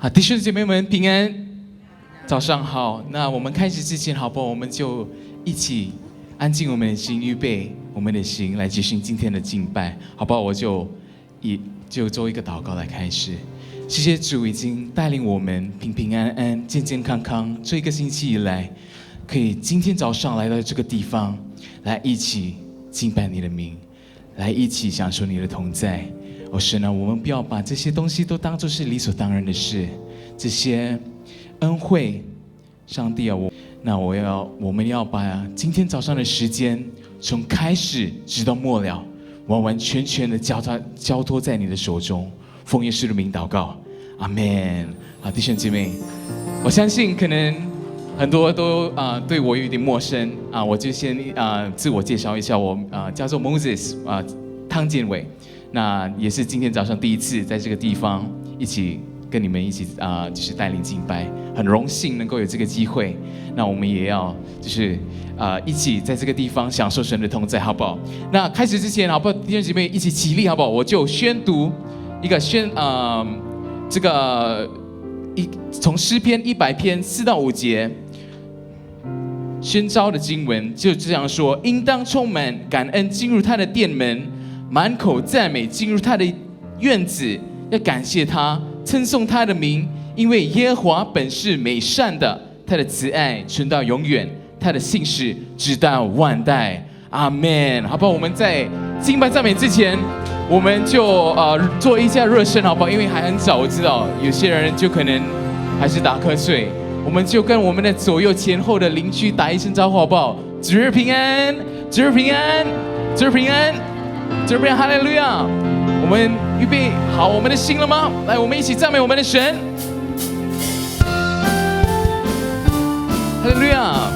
好，弟兄姐妹们平安，早上好。那我们开始之前，好不好？我们就一起安静我们的心，预备我们的心来继续今天的敬拜，好不好？我就做一个祷告来开始。谢谢主已经带领我们平平安安、健健康康，这一个星期以来，可以今天早上来到这个地方，来一起敬拜你的名，来一起享受你的同在。神啊，我们不要把这些东西都当作是理所当然的事，这些恩惠，上帝啊，我们要把今天早上的时间，从开始直到末了，完完全全的交托在你的手中。奉耶稣的名祷告，阿们。好，弟兄姐妹，我相信可能很多都对我有点陌生啊，我就先自我介绍一下，我叫做 Moses 汤建伟。那也是今天早上第一次在这个地方一起跟你们一起就是带领敬拜，很荣幸能够有这个机会。那我们也要就是一起在这个地方享受神的同在，好不好？那开始之前，好不好？弟兄姐妹一起起立，好不好？我就宣读一个这个从诗篇100篇4到5节宣召的经文，就这样说：应当充满感恩，进入他的殿门。满口赞美进入他的院子，要感谢他，称颂他的名，因为耶和华本是美善的，他的慈爱存到永远，他的信实直到万代。阿们。好不好？我们在敬拜赞美之前，我们就做一下热身，好不好？因为还很早，我知道有些人就可能还是打瞌睡，我们就跟我们的左右前后的邻居打一声招呼，好不好？主日平安，主日平安，主日平安。这边哈利路亚，我们预备好我们的心了吗？来，我们一起赞美我们的神。哈利路亚！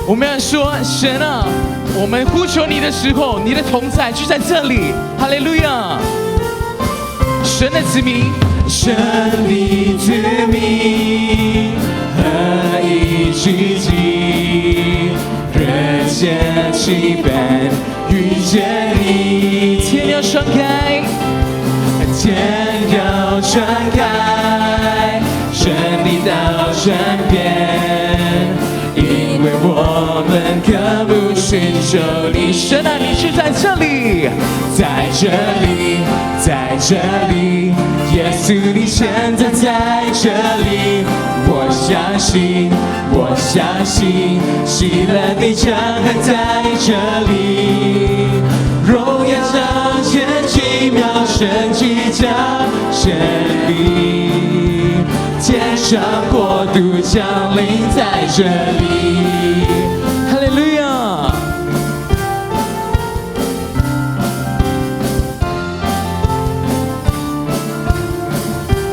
我们要说，神啊，我们呼求你的时候，你的同在就在这里。哈利路亚！神的子民，神的子民，何以聚集，热切期盼。遇见你，天要传开，天要传开，神的道传遍，因为我们渴慕寻求你。神啊，你是在这里，在这里，在这里，耶稣你现在在这里。我相信，我相信，喜乐的江河在这里，荣耀彰显奇妙神迹降显灵，天上国度降临在这里。哈利路亚！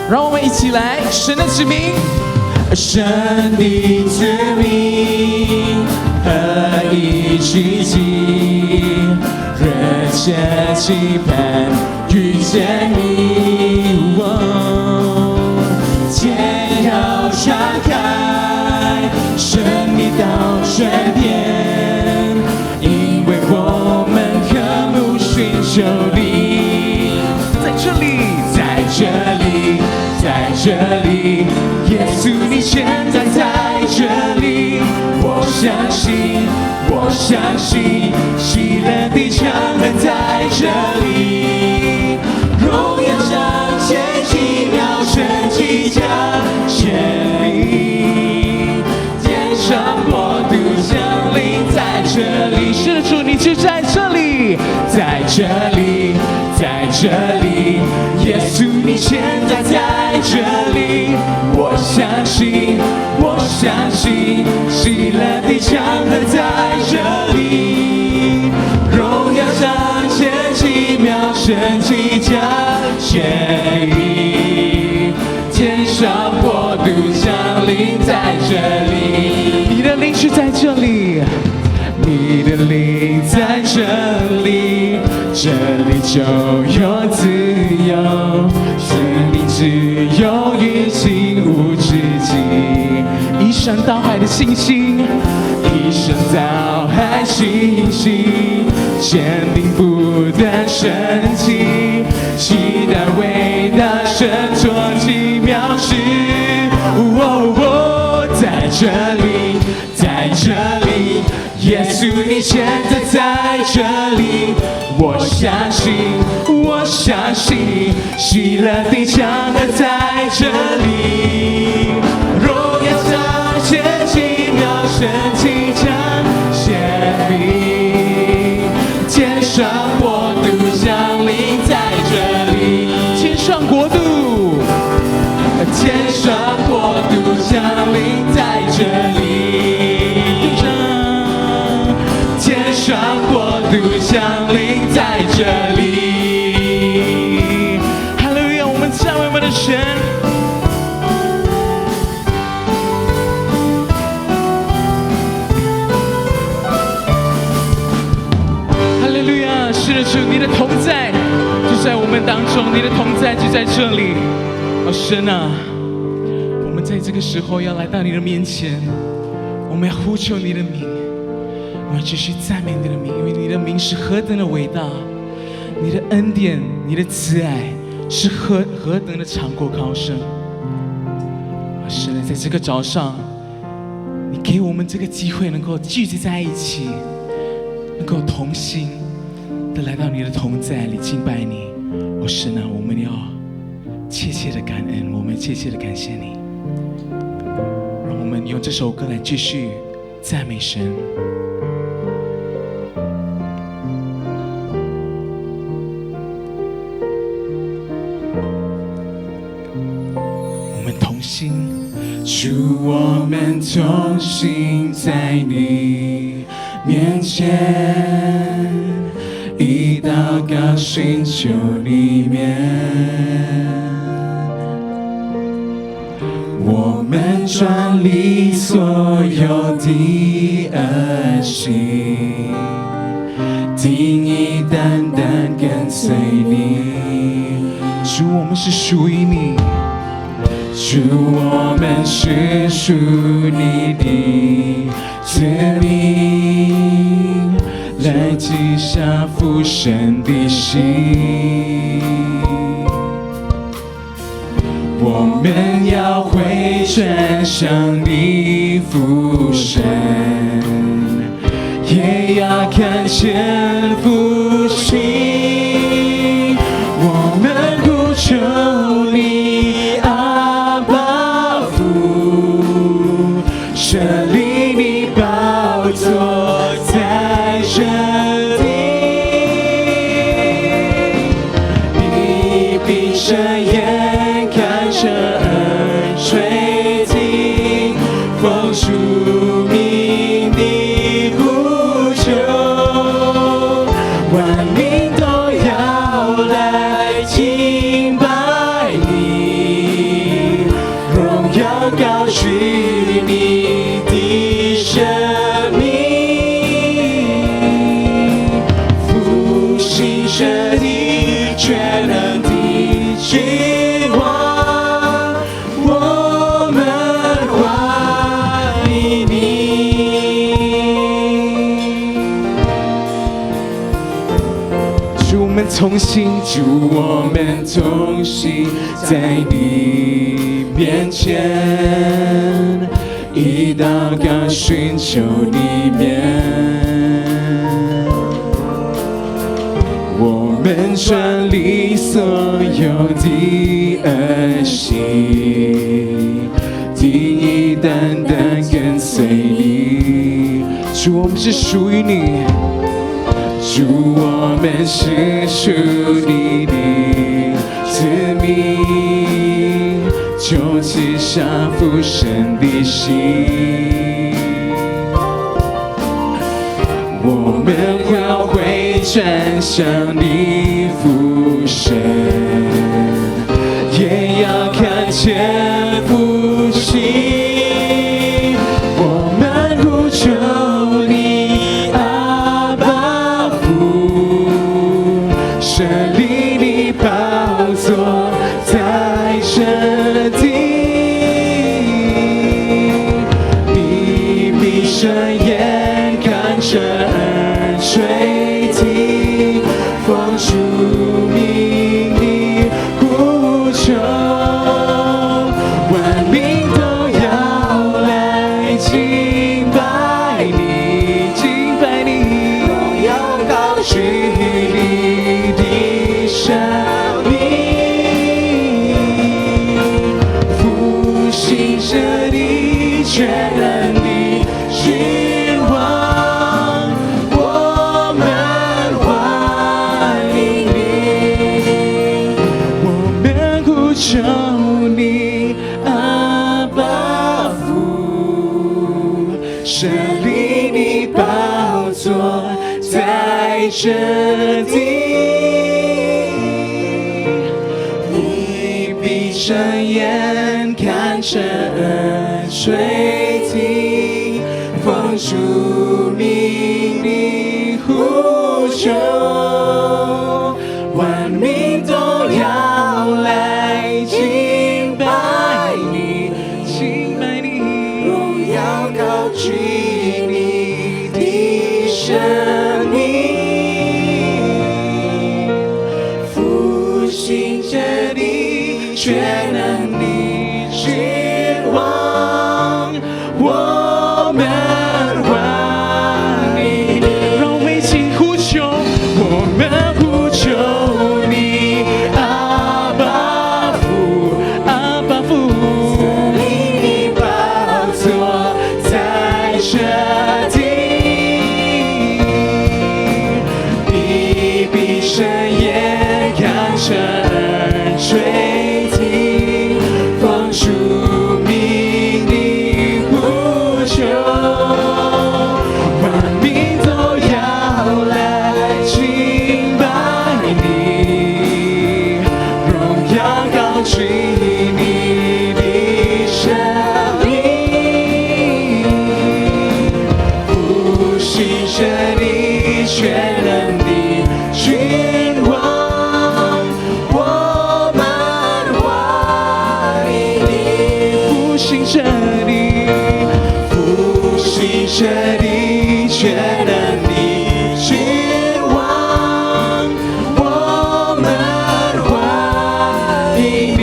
让我们一起来，神的子民。神的子民，何以聚集，热切期盼遇见你。天要传开，神的道传遍，因为我们渴慕寻求你。在这里，在这里，在这里。耶稣，你现在在这里，我相信，我相信，喜乐的江河在这里，荣耀彰显奇妙神迹降显灵，天上国度降临在这里。是的，主，你就在这里，在这里，在这里，耶稣，你现在在这里。我相信，我相信，喜乐的江河在这里，荣耀彰显奇妙神迹降显灵，天上国度降临在这里。你的灵是在这里，你的灵在这里，这里就有自由，生命自由运行无止境。一山到海的信心，一山到海信心，坚定不断升起，期待伟大神作奇妙是，在这里，在这里，耶稣你现在在这里，我相信，我相信，喜乐的江河在这里，荣耀彰显奇妙神迹彰显明，天上国度降临在这里，天上国度。天上国度降临在这里，天上国度降临在这里。哈利路亚！我们赞美我们的神。哈利路亚！是的，主，你的同在就在我们当中，你的同在就在这里。哦，神啊！我们在这个时候要来到你的面前，我们要呼求你的名，我们要继续赞美你的名，因为你的名是何等的伟大，你的恩典、你的慈爱是何等的长阔高深。是的，在这个早上，你给我们这个机会，能够聚集在一起，能够同心的来到你的同在里敬拜你。哦，神啊，我们要切切的感恩，我们切切的感谢你。让我们用这首歌来继续赞美神。我们同心，主，我们同心在你面前，以祷告寻求里面。我们专理所有的恶行，定义单单跟随你。主，我们是属于你，主，我们是属你的子民，来记下父神的心。我们要回转向你父神，也要看见复兴。我们呼求你，阿爸父，设立你宝座在这里，你闭着眼。这耳垂听，奉属命的呼求，万民都要来敬拜你，荣耀高举你的生命，复兴这地全能的君王。同心，主，我们同心在你面前，以祷告寻求里面。我们专理所有的恶行，定义单单跟随你。主，我们是属于你。主，我们是属你的子民，就记下父神的心。我们要回转向你父神，也要看见复兴。我们呼求你，阿爸父，设立你宝座在这地，你闭上眼看着耳垂听，奉属命的呼求，神灵你宝座在这地，你闭着眼看着水停，奉主名你呼救，万民都要来敬拜你，敬拜你，荣耀高举你的生命，复兴这地，全能你君王，我们欢迎你，让我们一起呼求，我们呼求你，阿爸父，阿爸父，你宝座在这地，你闭着眼看着水停，奉主名你呼求，万民都要来敬拜你，荣耀高举你的生命，复兴这地，全能的君王，我们欢迎你，复兴这地，复兴这地，全能的君王，我们欢迎你，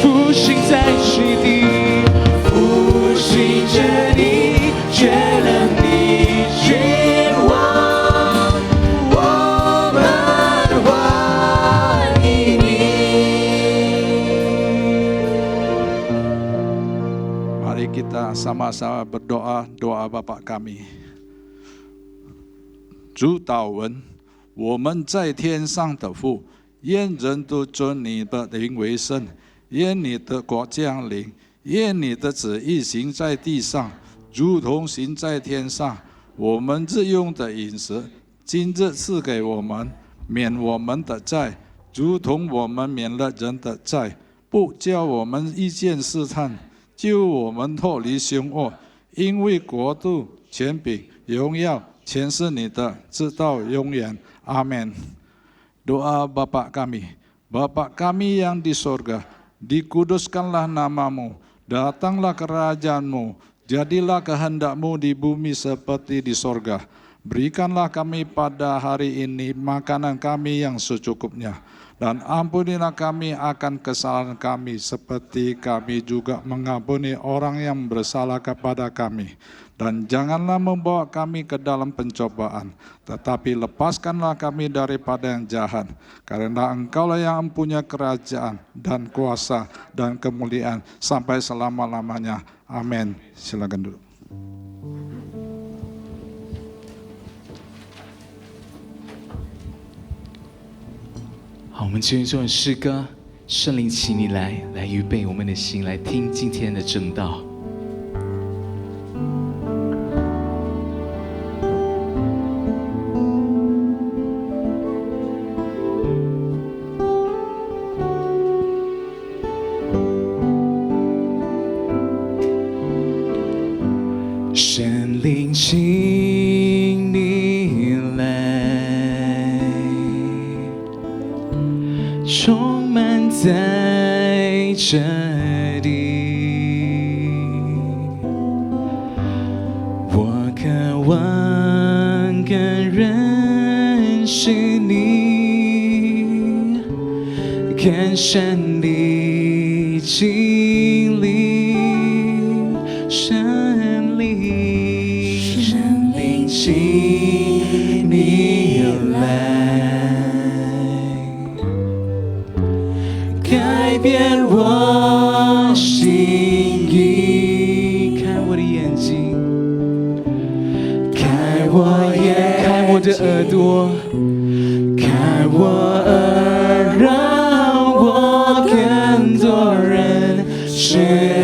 复兴在这地，复兴这地，全能的君王，我们欢迎你。 Mari kita sama-sama berdoa doa Bapa kami. 主祷文，我们在天上的父，愿人都尊你的名为圣，愿你的国降临，愿你的旨意行在地上，如同行在天上。我们日用的饮食，今日赐给我们，免我们的债，如同我们免了人的债，不叫我们遇见试探，救我们脱离凶恶。因为国度、权柄、荣耀，全是你的，直到永远。阿们。Doa Bapa kami, Bapa kami yang di sorga, dikuduskanlah namamu, datanglah kerajaanmu, jadilah kehendakmu di bumi seperti di sorga. Berikanlah kami pada hari ini makanan kami yang secukupnya, dan ampunilah kami akan kesalahan kami seperti kami juga mengampuni orang yang bersalah kepada kami. Dan janganlah membawa kami ke dalam pencobaan, tetapi lepaskanlah kami daripada yang jahat. Karena Engkaulah yang mempunyai kerajaan dan kuasa dan kemuliaan sampai selama-lamanya. Amin. Silakan duduk. 好，我们就用这首诗歌，圣灵请你来预备我们的心，来听今天的正道。圣灵请你来，充满在这里，我渴望更认识你，更深地经历神灵请你来，改变我心意，开我的眼睛，开我眼，开我的耳朵，开我耳，让我更多认识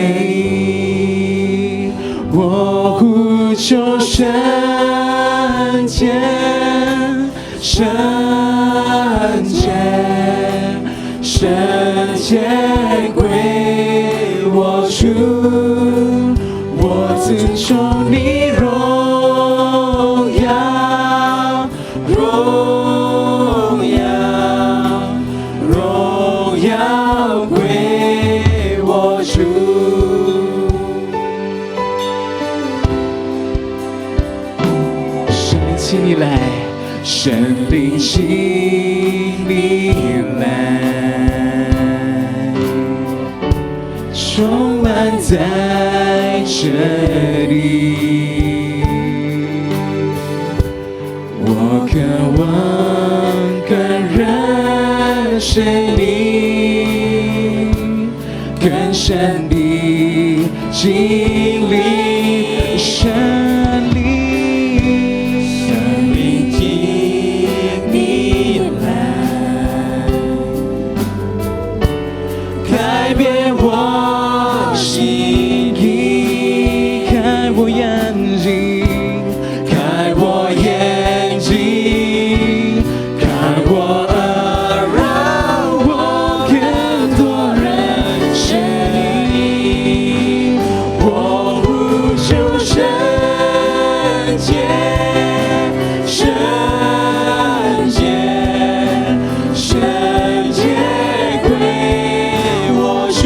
你，我呼呼求圣洁，圣洁，圣洁归我主，我尊崇你荣耀，荣耀，荣耀归我主。神请你来，神灵请你来，充满在这里。我渴望更认识你，更深地经历神灵，神灵请你来，改变我心意，开我眼睛，开我眼睛，开我耳，让我更多认识你。我呼求圣洁，圣洁，圣洁归我主，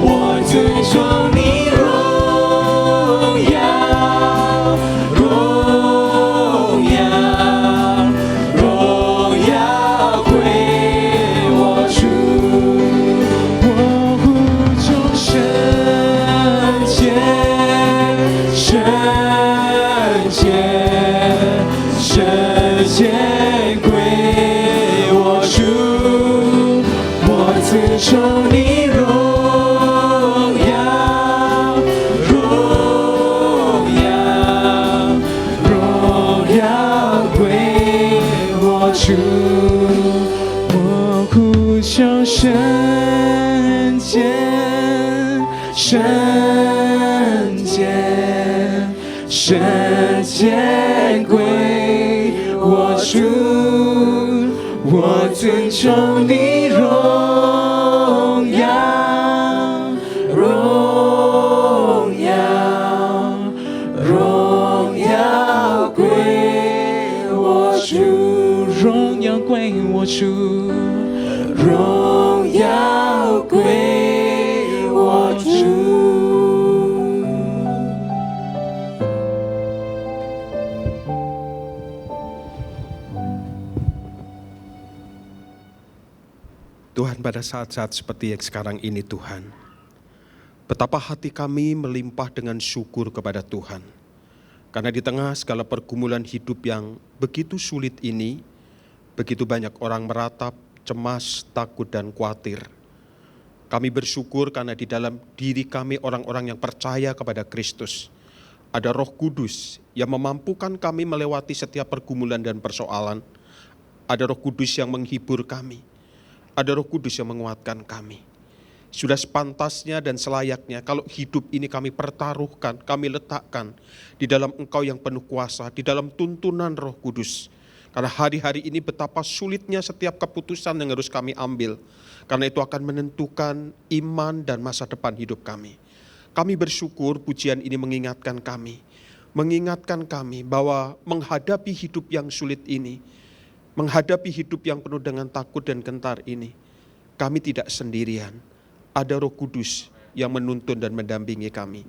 我尊崇你荣耀，荣耀，荣耀归我主。我呼求圣洁，圣洁，圣洁归我主，我尊崇你荣耀，荣耀，荣耀归我主。我呼求圣洁，圣洁，圣洁归我主，我尊崇你荣耀，荣耀，荣耀归我主，荣耀归我主，荣耀归我主。Tuhan, pada saat-saat seperti yang sekarang ini Tuhan, betapa hati kami melimpah dengan syukur kepada Tuhan. Karena di tengah segala pergumulan hidup yang begitu sulit ini, begitu banyak orang meratap, cemas, takut, dan khawatir. Kami bersyukur karena di dalam diri kami orang-orang yang percaya kepada Kristus. Ada Roh Kudus yang memampukan kami melewati setiap pergumulan dan persoalan. Ada Roh Kudus yang menghibur kami. Ada Roh Kudus yang menguatkan kami. Sudah sepantasnya dan selayaknya kalau hidup ini kami pertaruhkan, kami letakkan di dalam Engkau yang penuh kuasa, di dalam tuntunan Roh Kudus. Karena hari-hari ini betapa sulitnya setiap keputusan yang harus kami ambil. Karena itu akan menentukan iman dan masa depan hidup kami. Kami bersyukur pujian ini mengingatkan kami bahwa menghadapi hidup yang sulit ini, menghadapi hidup yang penuh dengan takut dan gentar ini, kami tidak sendirian. Ada Roh Kudus yang menuntun dan mendampingi kami.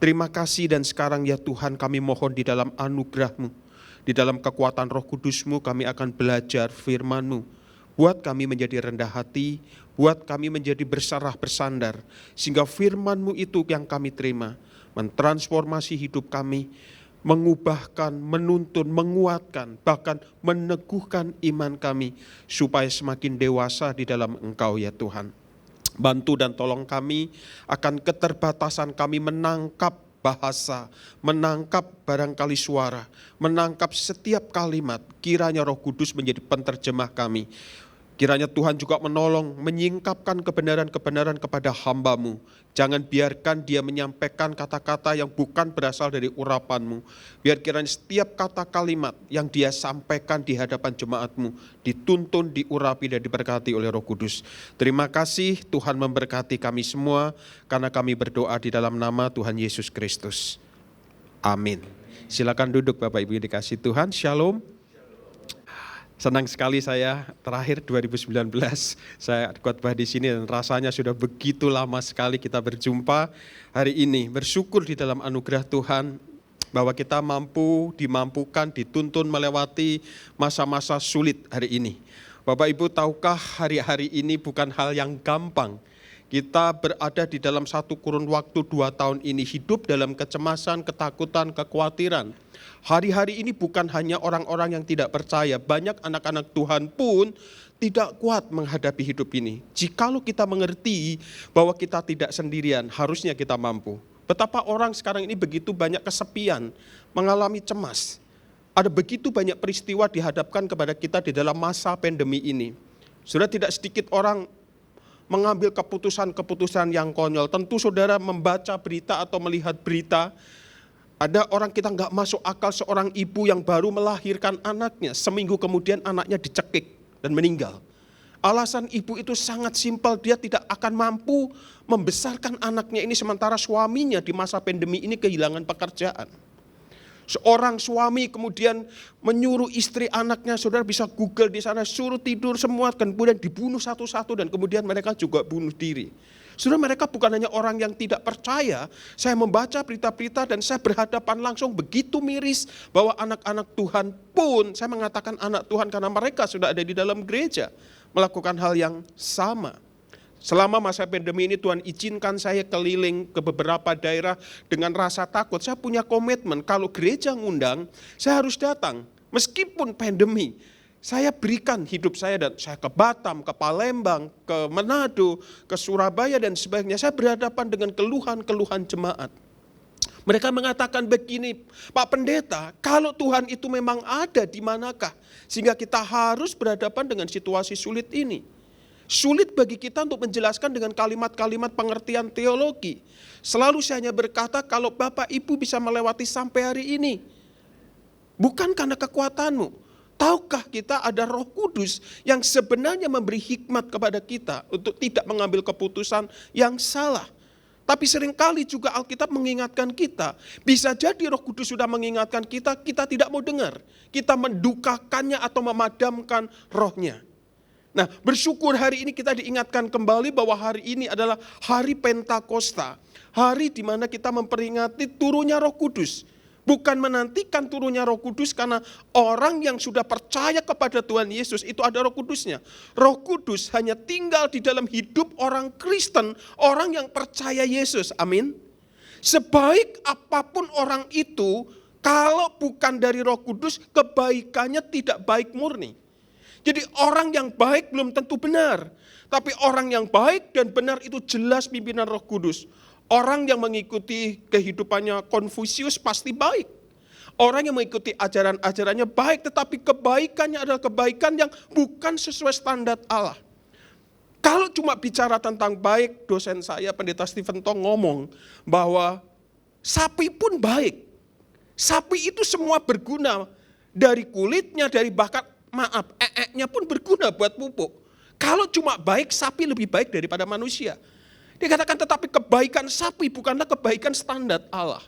Terima kasih dan sekarang ya Tuhan kami mohon di dalam anugerah-Mu, di dalam kekuatan Roh Kudus-Mu kami akan belajar firman-Mu. Buat kami menjadi rendah hati, buat kami menjadi berserah bersandar, sehingga firman-Mu itu yang kami terima, mentransformasi hidup kami, mengubahkan, menuntun, menguatkan, bahkan meneguhkan iman kami, supaya semakin dewasa di dalam Engkau ya Tuhan. Bantu dan tolong kami akan keterbatasan kami menangkap bahasa, menangkap barangkali suara, menangkap setiap kalimat. Kiranya Roh Kudus menjadi penterjemah kami. Kiranya Tuhan juga menolong, menyingkapkan kebenaran-kebenaran kepada hamba-Mu. Jangan biarkan dia menyampaikan kata-kata yang bukan berasal dari urapan-Mu. Biar kiranya setiap kata kalimat yang dia sampaikan di hadapan jemaat-Mu dituntun, diurapi dan diberkati oleh Roh Kudus. Terima kasih Tuhan memberkati kami semua karena kami berdoa di dalam nama Tuhan Yesus Kristus. Amin. Silakan duduk Bapak Ibu yang dikasihi Tuhan. Shalom. Senang sekali saya terakhir 2019 saya khotbah di sini dan rasanya sudah begitu lama sekali kita berjumpa hari ini. Bersyukur di dalam anugerah Tuhan bahwa kita dimampukan, dituntun melewati masa-masa sulit hari ini. Bapak Ibu tahukah hari-hari ini bukan hal yang gampang. Kita berada di dalam satu kurun waktu 2 tahun ini hidup dalam kecemasan, ketakutan, kekhawatiran. Hari-hari ini bukan hanya orang-orang yang tidak percaya, banyak anak-anak Tuhan pun tidak kuat menghadapi hidup ini. Jikalau kita mengerti bahwa kita tidak sendirian, harusnya kita mampu. Betapa orang sekarang ini begitu banyak kesepian, mengalami cemas. Ada begitu banyak peristiwa dihadapkan kepada kita di dalam masa pandemi ini. Sudah tidak sedikit orang mengambil keputusan-keputusan yang konyol. Tentu saudara membaca berita atau melihat berita, ada orang kita nggak masuk akal seorang ibu yang baru melahirkan anaknya, seminggu kemudian anaknya dicekik dan meninggal. Alasan ibu itu sangat simpel, dia tidak akan mampu membesarkan anaknya ini sementara suaminya di masa pandemi ini kehilangan pekerjaan. Seorang suami kemudian menyuruh istri anaknya, saudara bisa Google di sana, suruh tidur semua, kemudian dibunuh satu-satu dan kemudian mereka juga bunuh diri. Saudara, mereka bukan hanya orang yang tidak percaya, saya membaca berita-berita dan saya berhadapan langsung begitu miris bahwa anak-anak Tuhan pun, saya mengatakan anak Tuhan karena mereka sudah ada di dalam gereja, melakukan hal yang sama. Selama masa pandemi ini Tuhan izinkan saya keliling ke beberapa daerah dengan rasa takut. Saya punya komitmen kalau gereja ngundang saya harus datang. Meskipun pandemi, saya berikan hidup saya dan saya ke Batam, ke Palembang, ke Manado, ke Surabaya dan sebagainya. Saya berhadapan dengan keluhan-keluhan jemaat. Mereka mengatakan begini, Pak Pendeta, kalau Tuhan itu memang ada di manakah sehingga kita harus berhadapan dengan situasi sulit ini? Sulit bagi kita untuk menjelaskan dengan kalimat-kalimat pengertian teologi. Selalu saya hanya berkata kalau Bapak Ibu bisa melewati sampai hari ini, bukan karena kekuatanmu. Tahukah kita ada Roh Kudus yang sebenarnya memberi hikmat kepada kita untuk tidak mengambil keputusan yang salah. Tapi seringkali juga Alkitab mengingatkan kita, bisa jadi Roh Kudus sudah mengingatkan kita, kita tidak mau dengar. Kita mendukakannya atau memadamkan rohnya. Nah, bersyukur hari ini kita diingatkan kembali bahwa hari ini adalah hari Pentakosta. Hari di mana kita memperingati turunnya Roh Kudus. Bukan menantikan turunnya Roh Kudus karena orang yang sudah percaya kepada Tuhan Yesus itu ada Roh Kudusnya. Roh Kudus hanya tinggal di dalam hidup orang Kristen, orang yang percaya Yesus. Amin. Sebaik apapun orang itu, kalau bukan dari Roh Kudus, kebaikannya tidak baik murni. Jadi orang yang baik belum tentu benar. Tapi orang yang baik dan benar itu jelas pimpinan Roh Kudus. Orang yang mengikuti kehidupannya Konfusius pasti baik. Orang yang mengikuti ajaran-ajarannya baik, tetapi kebaikannya adalah kebaikan yang bukan sesuai standar Allah. Kalau cuma bicara tentang baik, dosen saya Pendeta Stephen Tong ngomong bahwa sapi pun baik. Sapi itu semua berguna. Dari kulitnya, dari nya pun berguna buat pupuk. Kalau cuma baik, sapi lebih baik daripada manusia. Dikatakan tetapi kebaikan sapi bukanlah kebaikan standar Allah.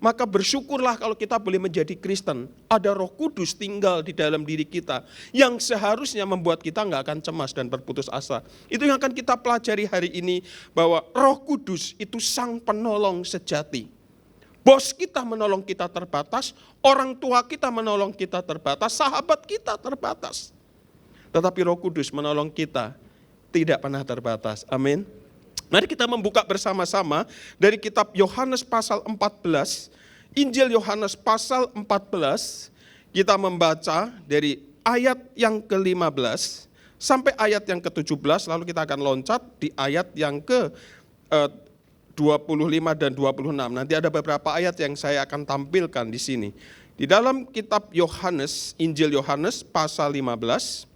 Maka bersyukurlah kalau kita boleh menjadi Kristen. Ada Roh Kudus tinggal di dalam diri kita yang seharusnya membuat kita nggak akan cemas dan berputus asa. Itu yang akan kita pelajari hari ini, bahwa Roh Kudus itu sang penolong sejati. Bos kita menolong kita terbatas, orang tua kita menolong kita terbatas, sahabat kita terbatas. Tetapi Roh Kudus menolong kita tidak pernah terbatas. Amin. Mari kita membuka bersama-sama dari kitab Yohanes pasal 14, Injil Yohanes pasal 14, kita membaca dari ayat yang ke-15 sampai ayat yang ke-17, lalu kita akan loncat di ayat yang ke-25 dan 26. Nanti ada beberapa ayat yang saya akan tampilkan di sini. Di dalam kitab Yohanes, Injil Yohanes pasal 15,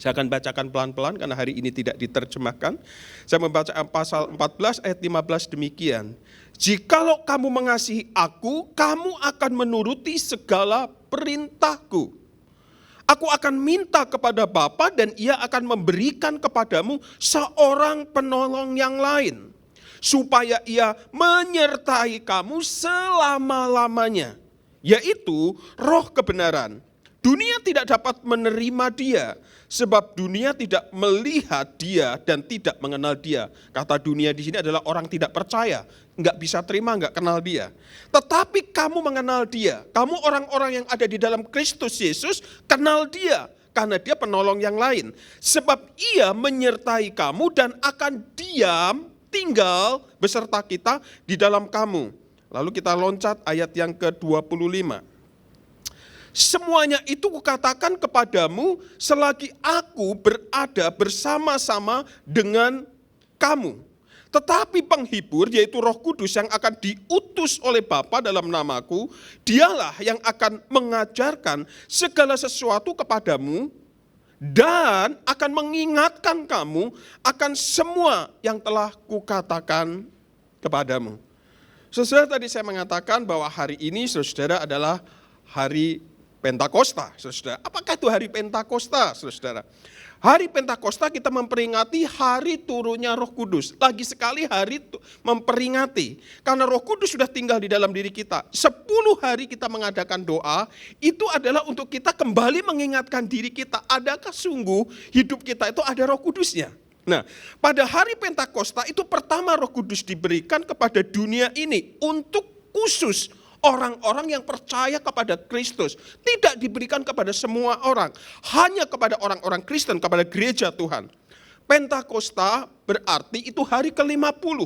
Saya akan bacakan pelan-pelan karena hari ini tidak diterjemahkan. Saya membaca pasal 14 ayat 15 demikian. Jikalau kamu mengasihi aku, kamu akan menuruti segala perintahku. Aku akan minta kepada Bapa dan ia akan memberikan kepadamu seorang penolong yang lain. Supaya ia menyertai kamu selama-lamanya. Yaitu roh kebenaran. Dunia tidak dapat menerima dia, sebab dunia tidak melihat dia dan tidak mengenal dia. Kata dunia di sini adalah orang tidak percaya, nggak bisa terima, nggak kenal dia. Tetapi kamu mengenal dia, kamu orang-orang yang ada di dalam Kristus Yesus kenal dia, karena dia penolong yang lain. Sebab ia menyertai kamu dan akan diam, tinggal beserta kita di dalam kamu. Lalu kita loncat ayat yang ke-25. Semuanya itu kukatakan kepadamu selagi aku berada bersama-sama dengan kamu. Tetapi penghibur yaitu Roh Kudus yang akan diutus oleh Bapa dalam namaku, dialah yang akan mengajarkan segala sesuatu kepadamu dan akan mengingatkan kamu akan semua yang telah kukatakan kepadamu. Saudara, tadi saya mengatakan bahwa hari ini saudara adalah hari Pentakosta, saudara. Apakah itu hari Pentakosta, saudara? Hari Pentakosta kita memperingati hari turunnya Roh Kudus. Lagi sekali hari memperingati. Karena Roh Kudus sudah tinggal di dalam diri kita. 10 hari kita mengadakan doa, itu adalah untuk kita kembali mengingatkan diri kita. Adakah sungguh hidup kita itu ada Roh Kudusnya? Nah, pada hari Pentakosta itu pertama Roh Kudus diberikan kepada dunia ini untuk khusus orang-orang yang percaya kepada Kristus. Tidak diberikan kepada semua orang. Hanya kepada orang-orang Kristen, kepada gereja Tuhan. Pentakosta berarti itu hari ke-50.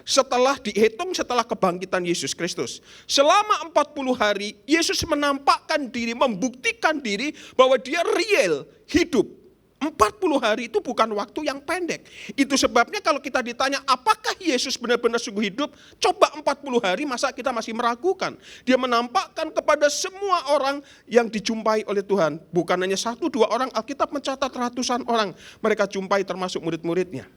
Setelah kebangkitan Yesus Kristus. Selama 40 hari, Yesus menampakkan diri, membuktikan diri bahwa dia real, hidup. 40 hari itu bukan waktu yang pendek. Itu sebabnya kalau kita ditanya apakah Yesus benar-benar sungguh hidup, coba 40 hari masa kita masih meragukan. Dia menampakkan kepada semua orang yang dijumpai oleh Tuhan. Bukan hanya 1-2 orang, Alkitab mencatat ratusan orang mereka jumpai termasuk murid-muridnya.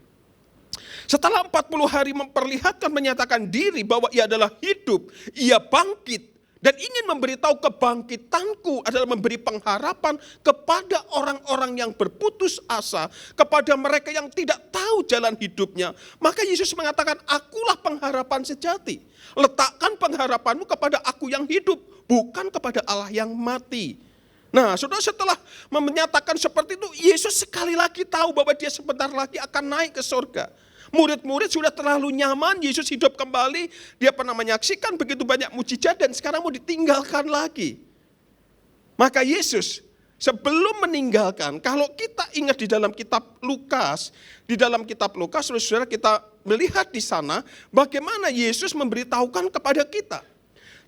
Setelah 40 hari memperlihatkan, menyatakan diri bahwa ia adalah hidup, ia bangkit. Dan ingin memberitahu kebangkitanku adalah memberi pengharapan kepada orang-orang yang berputus asa, kepada mereka yang tidak tahu jalan hidupnya. Maka Yesus mengatakan, akulah pengharapan sejati. Letakkan pengharapanmu kepada aku yang hidup, bukan kepada Allah yang mati. Nah, saudara, setelah menyatakan seperti itu, Yesus sekali lagi tahu bahwa dia sebentar lagi akan naik ke surga. Murid-murid sudah terlalu nyaman, Yesus hidup kembali, dia pernah menyaksikan begitu banyak mujizat dan sekarang mau ditinggalkan lagi. Maka Yesus sebelum meninggalkan, kalau kita ingat di dalam kitab Lukas, saudara, kita melihat di sana bagaimana Yesus memberitahukan kepada kita.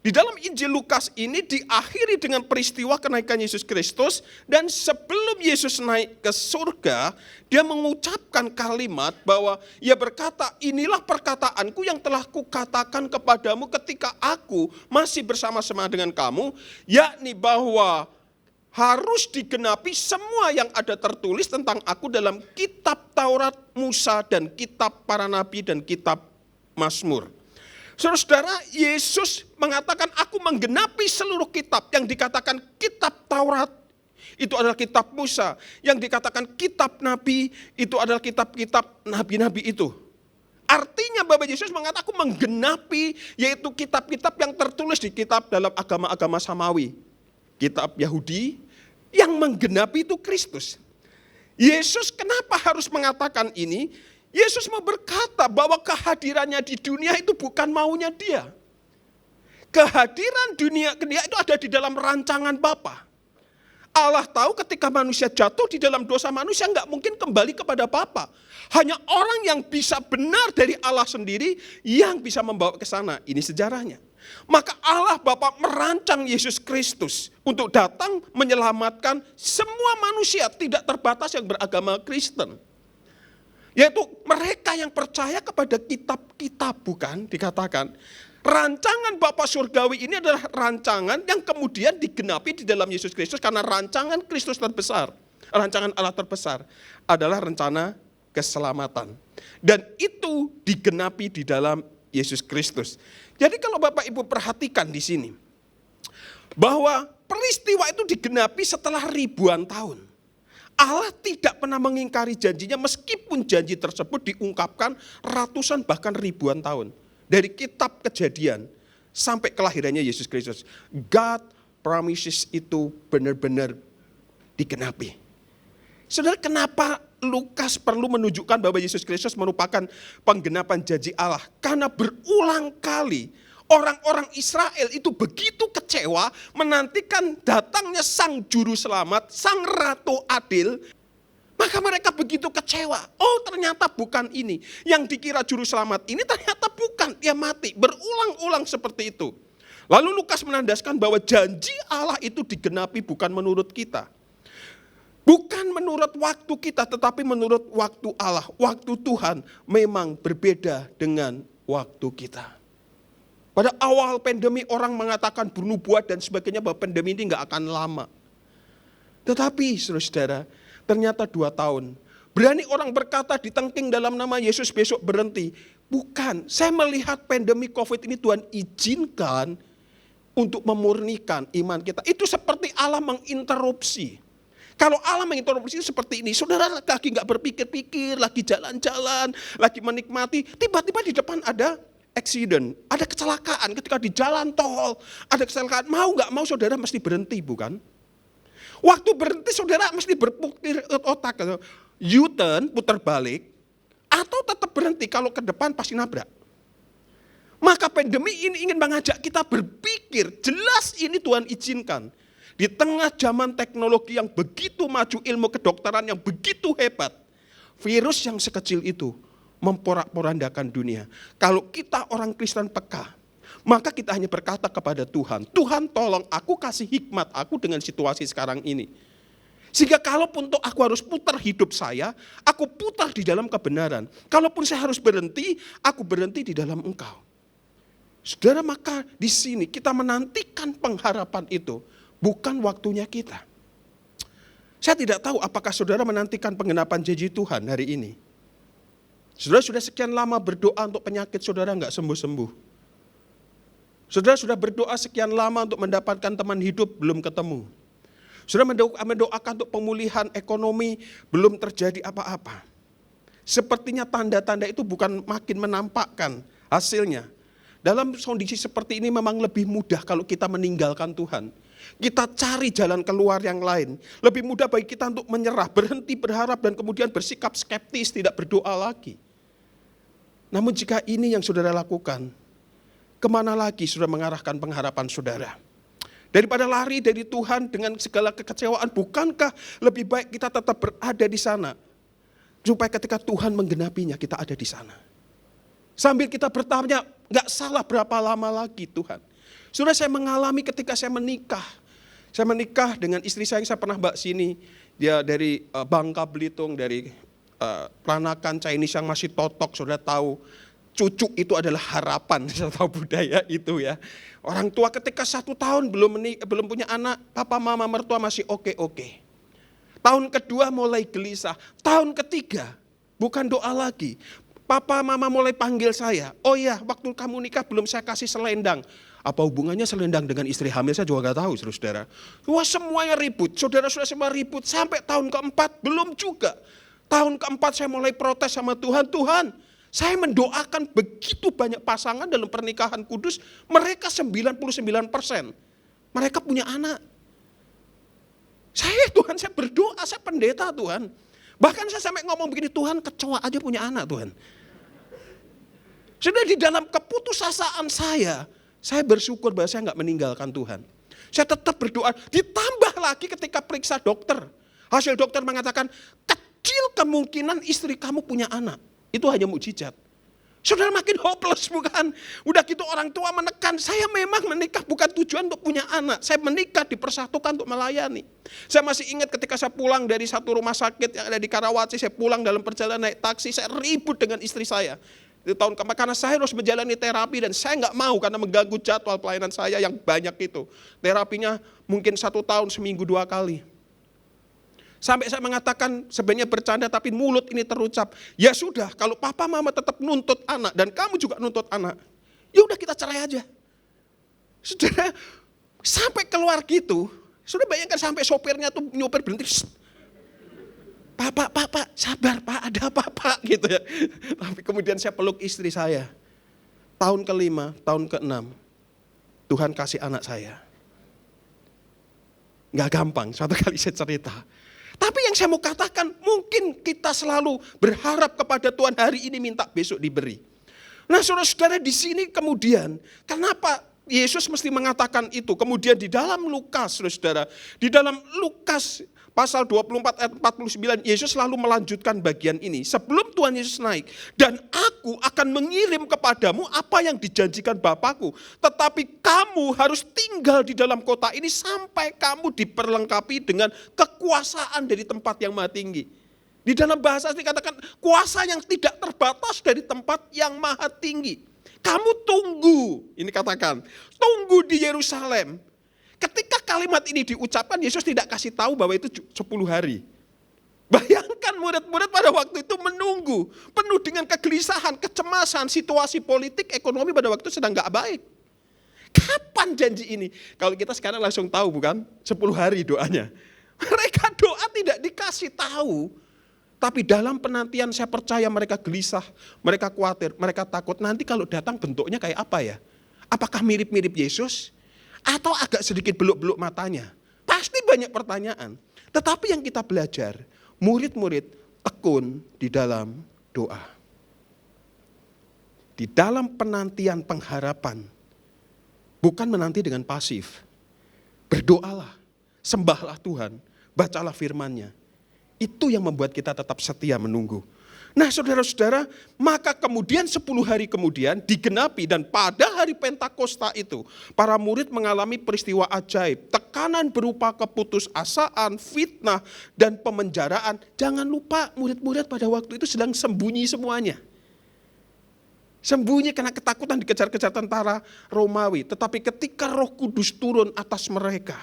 Di dalam Injil Lukas ini diakhiri dengan peristiwa kenaikan Yesus Kristus, dan sebelum Yesus naik ke surga, dia mengucapkan kalimat bahwa ia berkata, inilah perkataanku yang telah kukatakan kepadamu ketika aku masih bersama-sama dengan kamu, yakni bahwa harus digenapi semua yang ada tertulis tentang aku dalam kitab Taurat Musa dan kitab para nabi dan kitab Mazmur. Saudara, Yesus mengatakan aku menggenapi seluruh kitab. Yang dikatakan kitab Taurat itu adalah kitab Musa. Yang dikatakan kitab Nabi itu adalah kitab-kitab nabi-nabi itu. Artinya Bapak Yesus mengatakan aku menggenapi yaitu kitab-kitab yang tertulis di kitab dalam agama-agama Samawi. Kitab Yahudi yang menggenapi itu Kristus. Yesus kenapa harus mengatakan ini? Yesus mau berkata bahwa kehadirannya di dunia itu bukan maunya dia. Kehadiran dunia itu ada di dalam rancangan Bapa. Allah tahu ketika manusia jatuh di dalam dosa, manusia nggak mungkin kembali kepada Bapa. Hanya orang yang bisa benar dari Allah sendiri yang bisa membawa ke sana. Ini sejarahnya. Maka Allah Bapa merancang Yesus Kristus untuk datang menyelamatkan semua manusia, tidak terbatas yang beragama Kristen. Yaitu mereka yang percaya kepada kitab-kitab, bukan dikatakan. Rancangan Bapa Surgawi ini adalah rancangan yang kemudian digenapi di dalam Yesus Kristus karena rancangan Kristus terbesar. rancangan Allah terbesar adalah rencana keselamatan. Dan itu digenapi di dalam Yesus Kristus. Jadi kalau Bapak Ibu perhatikan di sini, bahwa peristiwa itu digenapi setelah ribuan tahun. Allah tidak pernah mengingkari janjinya meskipun janji tersebut diungkapkan ratusan bahkan ribuan tahun. Dari kitab Kejadian sampai kelahirannya Yesus Kristus. God promises itu benar-benar digenapi. Saudara, kenapa Lukas perlu menunjukkan bahwa Yesus Kristus merupakan penggenapan janji Allah? Karena berulang kali orang-orang Israel itu begitu kecewa menantikan datangnya Sang Juru Selamat, Sang Ratu Adil. Maka mereka begitu kecewa. Oh, ternyata bukan ini. Yang dikira Juru Selamat ini ternyata bukan. Dia mati. Berulang-ulang seperti itu. Lalu Lukas menandaskan bahwa janji Allah itu digenapi bukan menurut kita. Bukan menurut waktu kita, tetapi menurut waktu Allah. Waktu Tuhan memang berbeda dengan waktu kita. Pada awal pandemi orang mengatakan bernubuat dan sebagainya bahwa pandemi ini nggak akan lama. Tetapi saudara, ternyata 2 tahun. Berani orang berkata ditengking dalam nama Yesus besok berhenti. Bukan, saya melihat pandemi COVID ini Tuhan izinkan untuk memurnikan iman kita. Itu seperti Allah menginterupsi. Kalau Allah menginterupsi seperti ini, saudara lagi nggak berpikir-pikir, lagi jalan-jalan, lagi menikmati, tiba-tiba di depan ada accident, ada kecelakaan ketika di jalan tol, ada kecelakaan, mau nggak mau saudara mesti berhenti, bukan? Waktu berhenti saudara mesti berpikir otak, U-turn, putar balik, atau tetap berhenti kalau ke depan pasti nabrak. Maka pandemi ini ingin mengajak kita berpikir, jelas ini Tuhan izinkan. Di tengah zaman teknologi yang begitu maju, ilmu kedokteran yang begitu hebat, virus yang sekecil itu memporak-porandakan dunia. Kalau kita orang Kristen peka, maka kita hanya berkata kepada Tuhan, Tuhan tolong aku, kasih hikmat aku dengan situasi sekarang ini. Sehingga kalaupun aku harus putar hidup saya, aku putar di dalam kebenaran. Kalaupun saya harus berhenti, aku berhenti di dalam Engkau. Saudara, maka di sini kita menantikan pengharapan itu, bukan waktunya kita. Saya tidak tahu apakah saudara menantikan penggenapan janji Tuhan hari ini. Saudara sudah sekian lama berdoa untuk penyakit saudara nggak sembuh-sembuh. Saudara sudah berdoa sekian lama untuk mendapatkan teman hidup, belum ketemu. Saudara mendoakan untuk pemulihan ekonomi, belum terjadi apa-apa. Sepertinya tanda-tanda itu bukan makin menampakkan hasilnya. Dalam kondisi seperti ini memang lebih mudah kalau kita meninggalkan Tuhan. Kita cari jalan keluar yang lain. Lebih mudah bagi kita untuk menyerah, berhenti berharap dan kemudian bersikap skeptis, tidak berdoa lagi. Namun jika ini yang saudara lakukan, kemana lagi saudara mengarahkan pengharapan saudara? Daripada lari dari Tuhan dengan segala kekecewaan, bukankah lebih baik kita tetap berada di sana? Supaya ketika Tuhan menggenapinya, kita ada di sana. Sambil kita bertanya, gak salah berapa lama lagi Tuhan. Saudara, saya mengalami ketika saya menikah. Saya menikah dengan istri saya yang saya pernah bawa sini. Dia dari Bangka Belitung, dari Peranakan Chinese yang masih totok. Saudara tahu, cucu itu adalah harapan. Saya tahu budaya itu ya. Orang tua ketika 1 tahun belum punya anak, papa mama mertua masih oke-oke. Tahun kedua mulai gelisah. Tahun ketiga bukan doa lagi. Papa mama mulai panggil saya. Oh ya, waktu kamu nikah belum saya kasih selendang. Apa hubungannya selendang dengan istri hamil, saya juga gak tahu saudara. Wah, semuanya ribut, saudara-saudara semua ribut. Sampai tahun keempat belum juga. Tahun keempat saya mulai protes sama Tuhan. Tuhan, saya mendoakan begitu banyak pasangan dalam pernikahan kudus. Mereka 99%. Mereka punya anak. Tuhan, saya berdoa, saya pendeta Tuhan. Bahkan saya sampai ngomong begini, Tuhan kecoa aja punya anak Tuhan. Sudah di dalam keputusasaan saya bersyukur bahwa saya gak meninggalkan Tuhan. Saya tetap berdoa, ditambah lagi ketika periksa dokter. Hasil dokter mengatakan, kecil kemungkinan istri kamu punya anak. Itu hanya mukjizat. Saudara makin hopeless bukan? Udah gitu orang tua menekan, saya memang menikah bukan tujuan untuk punya anak. Saya menikah dipersatukan untuk melayani. Saya masih ingat ketika saya pulang dari satu rumah sakit yang ada di Karawaci, saya pulang dalam perjalanan naik taksi, saya ribut dengan istri saya. Di tahun kemarin, karena saya harus menjalani terapi dan saya nggak mau karena mengganggu jadwal pelayanan saya yang banyak itu. Terapinya mungkin 1 tahun seminggu 2 kali. Sampai saya mengatakan sebenarnya bercanda tapi mulut ini terucap. Ya sudah, kalau papa mama tetap nuntut anak dan kamu juga nuntut anak, ya udah kita cerai aja. Saudara, sampai keluar gitu, sudah bayangkan sampai sopirnya tuh nyopir berhenti. Pak, sabar Pak, ada apa Pak gitu ya. Tapi kemudian saya peluk istri saya. Tahun ke-5, tahun ke-6, Tuhan kasih anak saya. Gak gampang, suatu kali saya cerita. Tapi yang saya mau katakan, mungkin kita selalu berharap kepada Tuhan hari ini minta besok diberi. Nah saudara-saudara di sini kemudian, kenapa Yesus mesti mengatakan itu? Kemudian di dalam Lukas, saudara-saudara, di dalam Lukas pasal 24 ayat 49, Yesus selalu melanjutkan bagian ini. Sebelum Tuhan Yesus naik, dan aku akan mengirim kepadamu apa yang dijanjikan Bapakku. Tetapi kamu harus tinggal di dalam kota ini sampai kamu diperlengkapi dengan kekuasaan dari tempat yang maha tinggi. Di dalam bahasa dikatakan kuasa yang tidak terbatas dari tempat yang maha tinggi. Kamu tunggu, ini katakan, tunggu di Yerusalem. Ketika kalimat ini diucapkan, Yesus tidak kasih tahu bahwa itu 10 hari. Bayangkan murid-murid pada waktu itu menunggu, penuh dengan kegelisahan, kecemasan, situasi politik, ekonomi pada waktu itu sedang gak baik. Kapan janji ini? Kalau kita sekarang langsung tahu bukan? 10 hari doanya. Mereka doa tidak dikasih tahu. Tapi dalam penantian saya percaya mereka gelisah, mereka khawatir, mereka takut. Nanti kalau datang bentuknya kayak apa ya? Apakah mirip-mirip Yesus? Atau agak sedikit beluk-beluk matanya? Pasti banyak pertanyaan. Tetapi yang kita belajar, murid-murid tekun di dalam doa. Di dalam penantian pengharapan, bukan menanti dengan pasif. Berdoalah, sembahlah Tuhan, bacalah firman-Nya. Itu yang membuat kita tetap setia menunggu. Nah saudara-saudara, maka kemudian 10 hari kemudian digenapi dan pada hari Pentakosta itu para murid mengalami peristiwa ajaib. Tekanan berupa keputusasaan, fitnah dan pemenjaraan. Jangan lupa murid-murid pada waktu itu sedang sembunyi semuanya. Sembunyi karena ketakutan dikejar-kejar tentara Romawi. Tetapi ketika Roh Kudus turun atas mereka,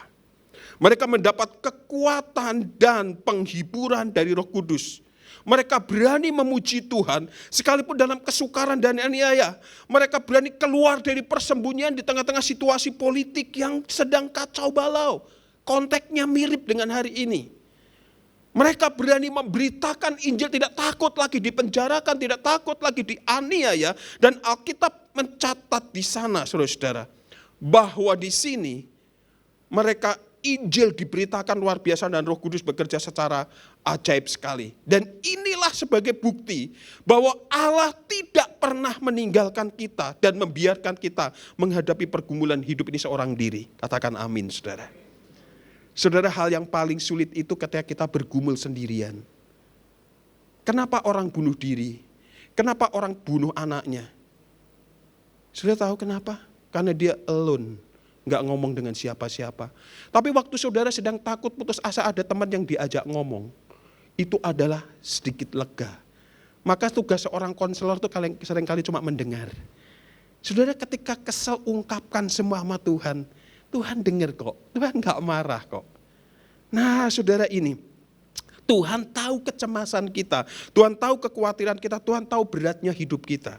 mereka mendapat kekuatan dan penghiburan dari Roh Kudus. Mereka berani memuji Tuhan sekalipun dalam kesukaran dan aniaya. Mereka berani keluar dari persembunyian di tengah-tengah situasi politik yang sedang kacau balau. Konteksnya mirip dengan hari ini. Mereka berani memberitakan Injil, tidak takut lagi dipenjarakan, tidak takut lagi dianiaya. Dan Alkitab mencatat di sana saudara-saudara, bahwa di sini mereka Injil diberitakan luar biasa dan Roh Kudus bekerja secara ajaib sekali. Dan inilah sebagai bukti bahwa Allah tidak pernah meninggalkan kita dan membiarkan kita menghadapi pergumulan hidup ini seorang diri. Katakan amin saudara. Saudara, hal yang paling sulit itu ketika kita bergumul sendirian. Kenapa orang bunuh diri? Kenapa orang bunuh anaknya? Sudah tahu kenapa? Karena dia alone. Gak ngomong dengan siapa-siapa. Tapi waktu saudara sedang takut putus asa, ada teman yang diajak ngomong. Itu adalah sedikit lega. Maka tugas seorang konselor itu seringkali cuma mendengar. Saudara ketika kesel ungkapkan semua sama Tuhan. Tuhan dengar kok. Tuhan gak marah kok. Nah saudara ini. Tuhan tahu kecemasan kita. Tuhan tahu kekhawatiran kita. Tuhan tahu beratnya hidup kita.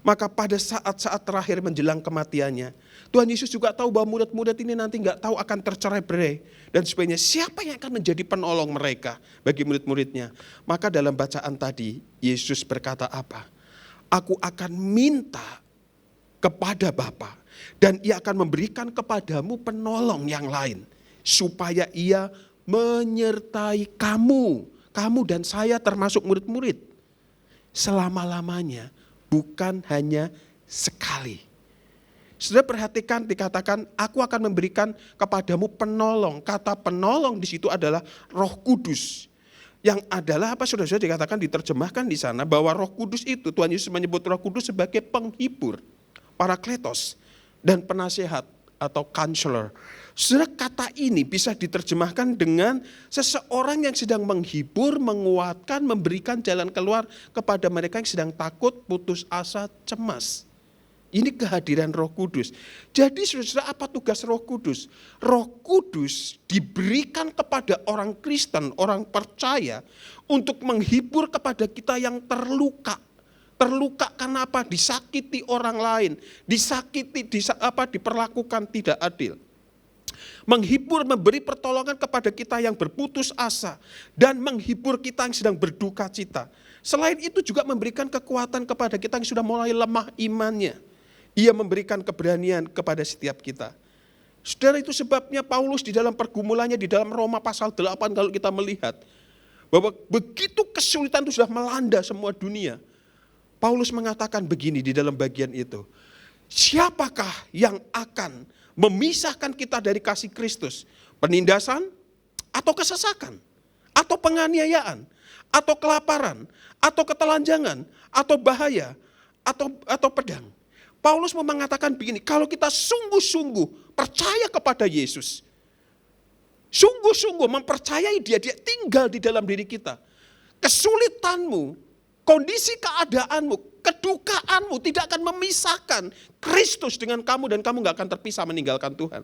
Maka pada saat-saat terakhir menjelang kematiannya, Tuhan Yesus juga tahu bahwa murid-murid ini nanti gak tahu akan tercerai-berai. Dan sebagainya, siapa yang akan menjadi penolong mereka bagi murid-muridnya. Maka dalam bacaan tadi, Yesus berkata apa? Aku akan minta kepada Bapa dan ia akan memberikan kepadamu penolong yang lain. Supaya ia menyertai kamu dan saya termasuk murid-murid. Selama-lamanya. Bukan hanya sekali. Sudah perhatikan dikatakan aku akan memberikan kepadamu penolong. Kata penolong di situ adalah Roh Kudus. Yang adalah apa sudah dikatakan diterjemahkan di sana bahwa Roh Kudus itu Tuhan Yesus menyebut Roh Kudus sebagai penghibur, parakletos dan penasehat atau counselor. Saudara, kata ini bisa diterjemahkan dengan seseorang yang sedang menghibur, menguatkan, memberikan jalan keluar kepada mereka yang sedang takut, putus asa, cemas. Ini kehadiran Roh Kudus. Jadi saudara, apa tugas Roh Kudus? Roh Kudus diberikan kepada orang Kristen, orang percaya, untuk menghibur kepada kita yang terluka. Terluka karena apa? Disakiti orang lain, disakiti, diperlakukan tidak adil. Menghibur, memberi pertolongan kepada kita yang berputus asa, dan menghibur kita yang sedang berduka cita. Selain itu juga memberikan kekuatan kepada kita yang sudah mulai lemah imannya. Ia memberikan keberanian kepada setiap kita. Saudara, itu sebabnya Paulus di dalam pergumulannya di dalam Roma pasal 8, kalau kita melihat bahwa begitu kesulitan itu sudah melanda semua dunia, Paulus mengatakan begini di dalam bagian itu. Siapakah yang akan memisahkan kita dari kasih Kristus? Penindasan atau kesesakan? Atau penganiayaan? Atau kelaparan? Atau ketelanjangan? Atau bahaya? Atau pedang? Paulus mau mengatakan begini, kalau kita sungguh-sungguh percaya kepada Yesus, sungguh-sungguh mempercayai dia tinggal di dalam diri kita, kesulitanmu, kondisi keadaanmu, kedukaanmu tidak akan memisahkan Kristus dengan kamu, dan kamu gak akan terpisah meninggalkan Tuhan.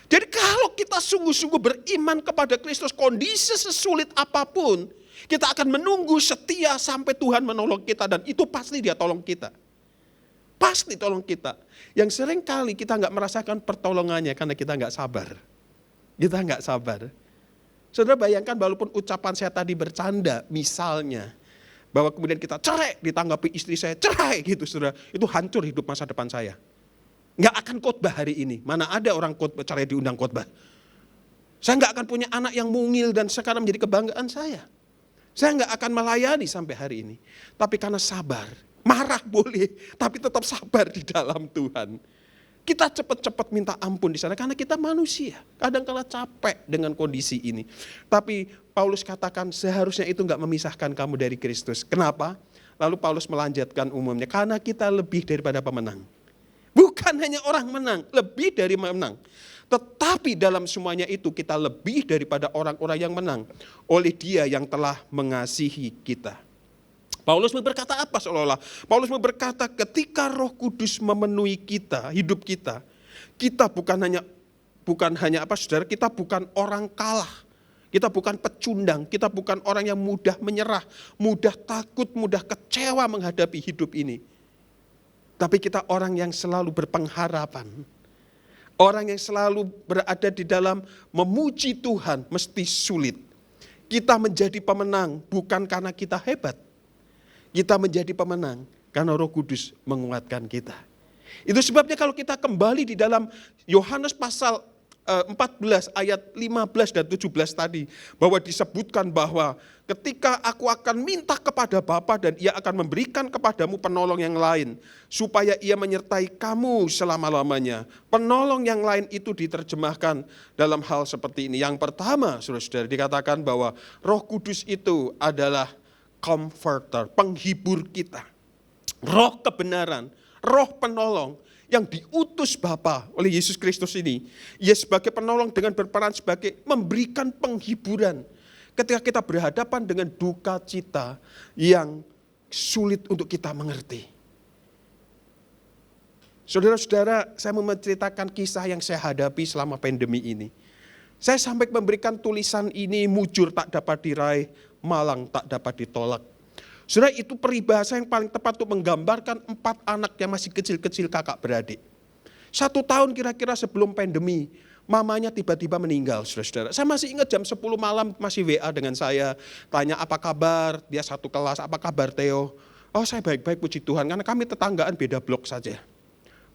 Jadi kalau kita sungguh-sungguh beriman kepada Kristus, kondisi sesulit apapun, kita akan menunggu setia sampai Tuhan menolong kita, dan itu pasti Dia tolong kita. Pasti tolong kita. Yang sering kali kita gak merasakan pertolongannya karena kita gak sabar. Kita gak sabar. Saudara bayangkan, walaupun ucapan saya tadi bercanda, misalnya, bahwa kemudian kita cerai, ditanggapi istri saya cerai gitu saudara, itu hancur hidup masa depan saya. Gak akan khotbah hari ini. Mana ada orang khotbah cerai diundang khotbah. Saya gak akan punya anak yang mungil dan sekarang menjadi kebanggaan saya. Saya gak akan melayani sampai hari ini. Tapi karena sabar, marah boleh, tapi tetap sabar di dalam Tuhan. Kita cepat-cepat minta ampun di sana karena kita manusia. Kadang-kala capek dengan kondisi ini. Tapi Paulus katakan seharusnya itu gak memisahkan kamu dari Kristus. Kenapa? Lalu Paulus melanjutkan umumnya, karena kita lebih daripada pemenang. Bukan hanya orang menang, lebih dari menang. Tetapi dalam semuanya itu kita lebih daripada orang-orang yang menang oleh Dia yang telah mengasihi kita. Paulus berkata apa seolah-olah? Paulus berkata ketika Roh Kudus memenuhi kita, hidup kita, kita bukan hanya apa saudara, kita bukan orang kalah. Kita bukan pecundang, kita bukan orang yang mudah menyerah, mudah takut, mudah kecewa menghadapi hidup ini. Tapi kita orang yang selalu berpengharapan. Orang yang selalu berada di dalam memuji Tuhan mesti sulit. Kita menjadi pemenang bukan karena kita hebat. Kita menjadi pemenang karena Roh Kudus menguatkan kita. Itu sebabnya kalau kita kembali di dalam Yohanes pasal 14 ayat 15 dan 17 tadi, bahwa disebutkan bahwa ketika aku akan minta kepada Bapa dan Ia akan memberikan kepadamu penolong yang lain supaya Ia menyertai kamu selama-lamanya. Penolong yang lain itu diterjemahkan dalam hal seperti ini. Yang pertama, saudara-saudara, dikatakan bahwa Roh Kudus itu adalah comforter, penghibur kita. Roh kebenaran, roh penolong yang diutus Bapa oleh Yesus Kristus ini. Ia sebagai penolong dengan berperan sebagai memberikan penghiburan ketika kita berhadapan dengan duka cita yang sulit untuk kita mengerti. Saudara-saudara, saya mau menceritakan kisah yang saya hadapi selama pandemi ini. Saya sampai memberikan tulisan ini, mujur tak dapat diraih, malang tak dapat ditolak. Saudara, itu peribahasa yang paling tepat untuk menggambarkan 4 anak yang masih kecil-kecil kakak beradik. 1 tahun kira-kira sebelum pandemi, mamanya tiba-tiba meninggal, saudara-saudara. Saya masih ingat jam 10 malam masih WA dengan saya, tanya apa kabar, dia satu kelas, apa kabar Theo? Oh saya baik-baik puji Tuhan, karena kami tetanggaan beda blok saja.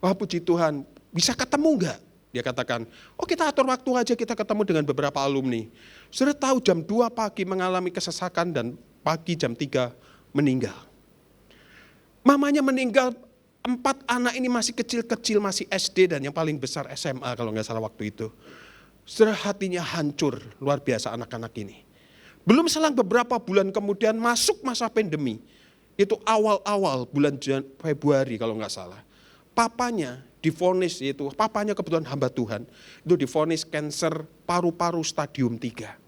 Wah puji Tuhan, bisa ketemu enggak? Dia katakan, oh kita atur waktu aja kita ketemu dengan beberapa alumni. Saudara tahu jam 2 pagi mengalami kesesakan dan pagi jam 3 meninggal. Mamanya meninggal, 4 anak ini masih kecil-kecil, masih SD dan yang paling besar SMA kalau nggak salah waktu itu. Saudara hatinya hancur, luar biasa anak-anak ini. Belum selang beberapa bulan kemudian masuk masa pandemi. Itu awal-awal bulan Februari kalau nggak salah. Papanya divonis, yaitu papanya kebetulan hamba Tuhan, itu divonis kanker paru-paru stadium 3.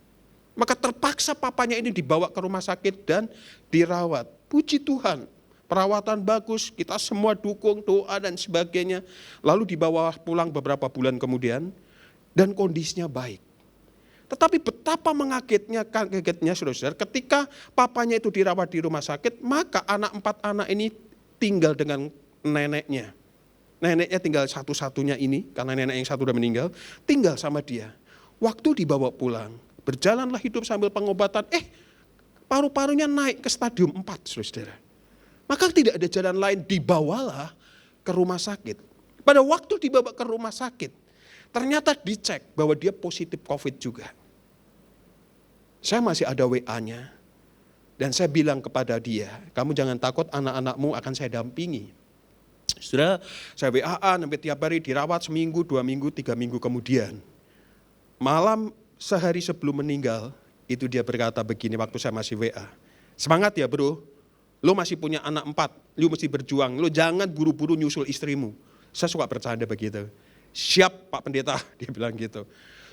Maka terpaksa papanya ini dibawa ke rumah sakit dan dirawat. Puji Tuhan, perawatan bagus, kita semua dukung, doa dan sebagainya. Lalu dibawa pulang beberapa bulan kemudian, dan kondisinya baik. Tetapi betapa kagetnya saudara-saudara, ketika papanya itu dirawat di rumah sakit, maka 4 anak ini tinggal dengan neneknya. Neneknya tinggal satu-satunya ini, karena nenek yang satu sudah meninggal, tinggal sama dia. Waktu dibawa pulang, berjalanlah hidup sambil pengobatan, paru-parunya naik ke stadium 4, saudara. Maka tidak ada jalan lain, dibawalah ke rumah sakit. Pada waktu dibawa ke rumah sakit, ternyata dicek bahwa dia positif COVID juga. Saya masih ada WA-nya. Dan saya bilang kepada dia, kamu jangan takut, anak-anakmu akan saya dampingi. Saudara, saya WA-an sampai tiap hari dirawat seminggu, 2 minggu, 3 minggu kemudian. Malam sehari sebelum meninggal, itu dia berkata begini waktu saya masih WA. Semangat ya bro, lo masih punya anak 4, lo mesti berjuang, lo jangan buru-buru nyusul istrimu. Saya suka bercanda begitu. Siap Pak Pendeta, dia bilang gitu.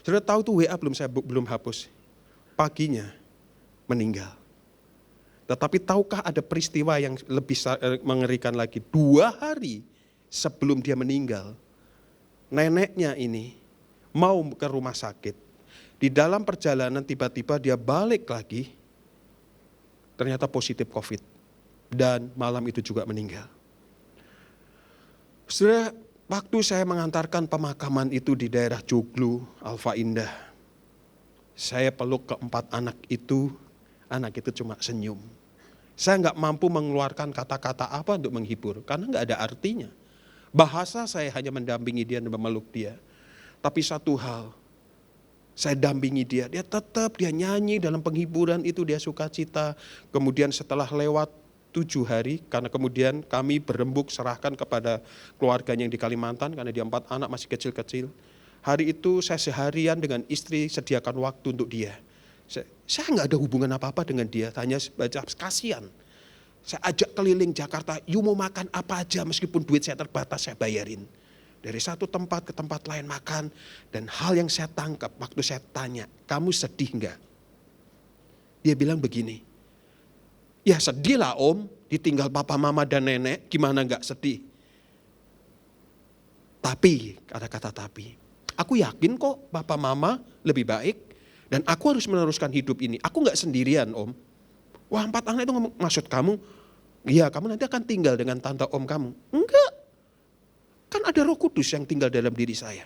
Saudara tahu tuh WA belum hapus. Paginya meninggal. Tetapi tahukah ada peristiwa yang lebih mengerikan lagi? 2 hari sebelum dia meninggal, neneknya ini mau ke rumah sakit. Di dalam perjalanan tiba-tiba dia balik lagi, ternyata positif COVID. Dan malam itu juga meninggal. Saudara, waktu saya mengantarkan pemakaman itu di daerah Joglo, Alfa Indah, saya peluk ke-4 anak itu cuma senyum. Saya nggak mampu mengeluarkan kata-kata apa untuk menghibur, karena nggak ada artinya. Bahasa saya hanya mendampingi dia dan memeluk dia. Tapi satu hal, saya dampingi dia tetap dia nyanyi dalam penghiburan itu, dia sukacita. Kemudian setelah lewat 7 hari, karena kemudian kami berembuk serahkan kepada keluarganya yang di Kalimantan, karena dia 4 anak masih kecil-kecil. Hari itu saya seharian dengan istri sediakan waktu untuk dia. Saya nggak ada hubungan apa-apa dengan dia, hanya baca kasihan. Saya ajak keliling Jakarta, you mau makan apa aja meskipun duit saya terbatas saya bayarin. Dari satu tempat ke tempat lain makan. Dan hal yang saya tangkap waktu saya tanya, kamu sedih nggak? Dia bilang begini, ya sedih lah om, ditinggal papa mama dan nenek, gimana nggak sedih? Tapi, kata-kata tapi, aku yakin kok papa mama lebih baik dan aku harus meneruskan hidup ini. Aku nggak sendirian om. Wah 4 anak itu ngomong, maksud kamu? Iya kamu nanti akan tinggal dengan tante om kamu. Enggak. Kan ada Roh Kudus yang tinggal dalam diri saya.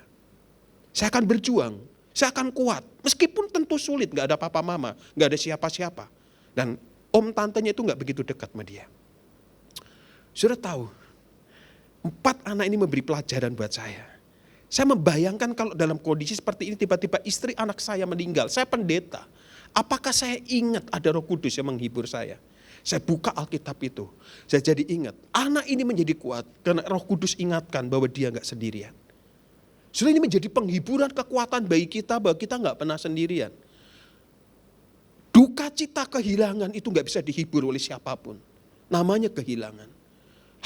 Saya akan berjuang, saya akan kuat. Meskipun tentu sulit, nggak ada papa mama, nggak ada siapa-siapa. Dan om tantenya itu nggak begitu dekat sama dia. Sudah tahu, 4 anak ini memberi pelajaran buat saya. Saya membayangkan kalau dalam kondisi seperti ini tiba-tiba istri anak saya meninggal. Saya pendeta. Apakah saya ingat ada Roh Kudus yang menghibur saya? Saya buka Alkitab itu. Saya jadi ingat. Anak ini menjadi kuat karena Roh Kudus ingatkan bahwa dia gak sendirian. Sudah ini menjadi penghiburan kekuatan bagi kita bahwa kita gak pernah sendirian. Duka cita kehilangan itu gak bisa dihibur oleh siapapun. Namanya kehilangan.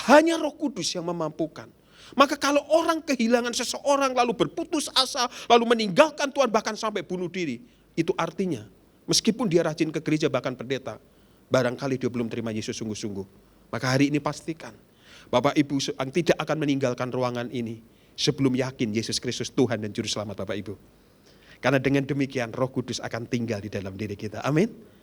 Hanya Roh Kudus yang memampukan. Maka kalau orang kehilangan seseorang lalu berputus asa, lalu meninggalkan Tuhan bahkan sampai bunuh diri. Itu artinya meskipun dia rajin ke gereja bahkan pendeta, barangkali dia belum terima Yesus sungguh-sungguh. Maka hari ini pastikan Bapak Ibu yang tidak akan meninggalkan ruangan ini sebelum yakin Yesus Kristus Tuhan dan Juru Selamat Bapak Ibu. Karena dengan demikian Roh Kudus akan tinggal di dalam diri kita. Amin.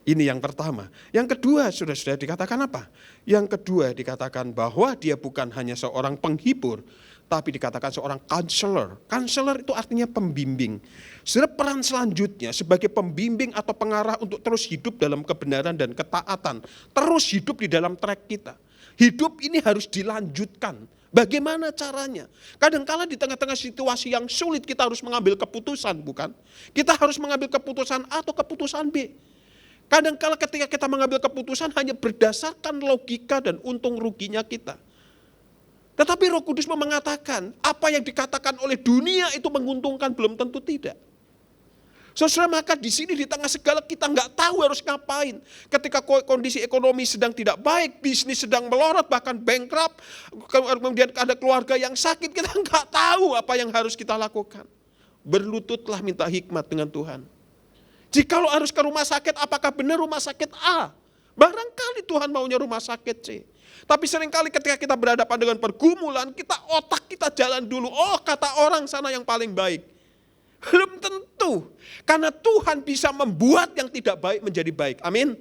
Ini yang pertama. Yang kedua sudah dikatakan apa? Yang kedua dikatakan bahwa dia bukan hanya seorang penghibur, tapi dikatakan seorang counselor. Counselor itu artinya pembimbing. Sudah peran selanjutnya sebagai pembimbing atau pengarah untuk terus hidup dalam kebenaran dan ketaatan. Terus hidup di dalam track kita. Hidup ini harus dilanjutkan. Bagaimana caranya? Kadangkala di tengah-tengah situasi yang sulit kita harus mengambil keputusan, bukan? Kita harus mengambil keputusan A atau keputusan B. Kadangkala ketika kita mengambil keputusan hanya berdasarkan logika dan untung ruginya kita. Tetapi Roh Kudus mengatakan apa yang dikatakan oleh dunia itu menguntungkan belum tentu tidak. Saudara, maka di sini di tengah segala kita nggak tahu harus ngapain. Ketika kondisi ekonomi sedang tidak baik, bisnis sedang melorot, bahkan bankrupt, kemudian ada keluarga yang sakit, kita nggak tahu apa yang harus kita lakukan. Berlututlah minta hikmat dengan Tuhan. Jikalau harus ke rumah sakit, apakah benar rumah sakit A? Barangkali Tuhan maunya rumah sakit C. Tapi seringkali ketika kita berhadapan dengan pergumulan, otak kita jalan dulu. Oh, kata orang sana yang paling baik. Belum tentu. Karena Tuhan bisa membuat yang tidak baik menjadi baik. Amin.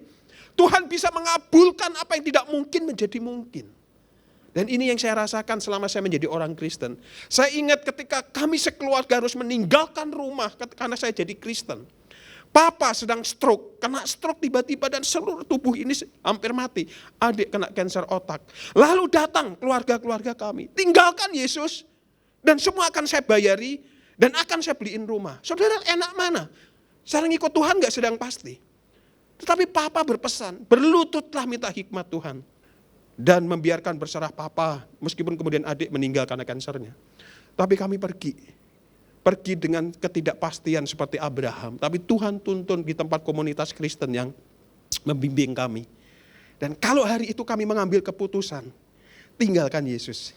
Tuhan bisa mengabulkan apa yang tidak mungkin menjadi mungkin. Dan ini yang saya rasakan selama saya menjadi orang Kristen. Saya ingat ketika kami sekeluarga harus meninggalkan rumah karena saya jadi Kristen. Papa sedang stroke, kena stroke tiba-tiba dan seluruh tubuh ini hampir mati. Adik kena kanker otak. Lalu datang keluarga-keluarga kami, tinggalkan Yesus dan semua akan saya bayari dan akan saya beliin rumah. Saudara, enak mana? Saya ngikut Tuhan gak sedang pasti. Tetapi Papa berpesan, berlututlah minta hikmat Tuhan. Dan membiarkan berserah Papa, meskipun kemudian adik meninggal karena kansernya. Tapi kami pergi dengan ketidakpastian seperti Abraham. Tapi Tuhan tuntun di tempat komunitas Kristen yang membimbing kami. Dan kalau hari itu kami mengambil keputusan, tinggalkan Yesus.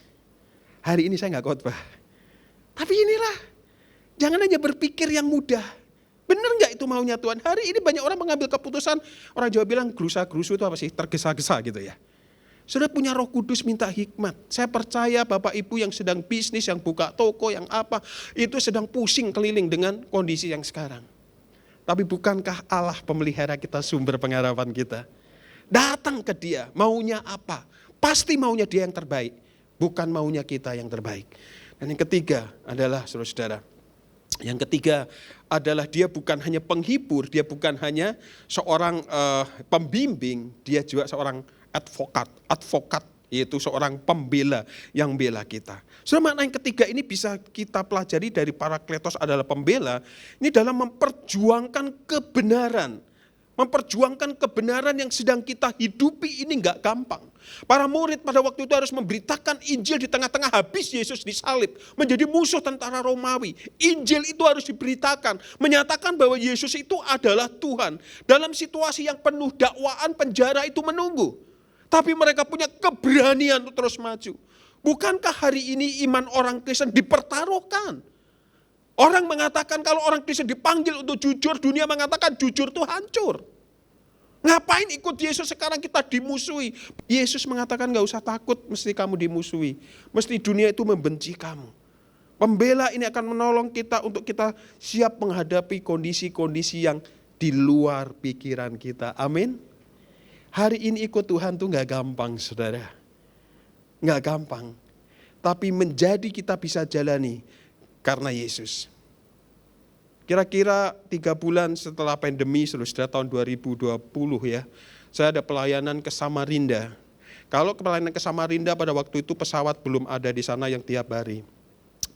Hari ini saya gak khotbah. Tapi inilah, jangan hanya berpikir yang mudah. Benar gak itu maunya Tuhan? Hari ini banyak orang mengambil keputusan, orang Jawa bilang gerusa-gerusu itu apa sih? Tergesa-gesa gitu ya. Sudah punya Roh Kudus minta hikmat. Saya percaya Bapak Ibu yang sedang bisnis, yang buka toko, yang apa, itu sedang pusing keliling dengan kondisi yang sekarang. Tapi bukankah Allah pemelihara kita, sumber pengharapan kita? Datang ke Dia, maunya apa? Pasti maunya Dia yang terbaik, bukan maunya kita yang terbaik. Dan yang ketiga adalah, saudara-saudara, yang ketiga adalah Dia bukan hanya penghibur, Dia bukan hanya seorang pembimbing, Dia juga seorang advokat, yaitu seorang pembela yang bela kita. Saudara, makna yang ketiga ini bisa kita pelajari dari Parakletos adalah pembela, ini dalam memperjuangkan kebenaran. Memperjuangkan kebenaran yang sedang kita hidupi ini gak gampang. Para murid pada waktu itu harus memberitakan Injil di tengah-tengah habis Yesus disalib. Menjadi musuh tentara Romawi. Injil itu harus diberitakan. Menyatakan bahwa Yesus itu adalah Tuhan. Dalam situasi yang penuh dakwaan, penjara itu menunggu. Tapi mereka punya keberanian untuk terus maju. Bukankah hari ini iman orang Kristen dipertaruhkan? Orang mengatakan kalau orang Kristen dipanggil untuk jujur, dunia mengatakan jujur itu hancur. Ngapain ikut Yesus sekarang kita dimusuhi? Yesus mengatakan gak usah takut mesti kamu dimusuhi. Mesti dunia itu membenci kamu. Pembela ini akan menolong kita untuk kita siap menghadapi kondisi-kondisi yang di luar pikiran kita. Amin. Hari ini ikut Tuhan tuh gak gampang, saudara. Gak gampang. Tapi menjadi kita bisa jalani karena Yesus. Kira-kira 3 bulan setelah pandemi, saudara, tahun 2020 ya, saya ada pelayanan ke Samarinda. Kalau pelayanan ke Samarinda pada waktu itu pesawat belum ada di sana yang tiap hari.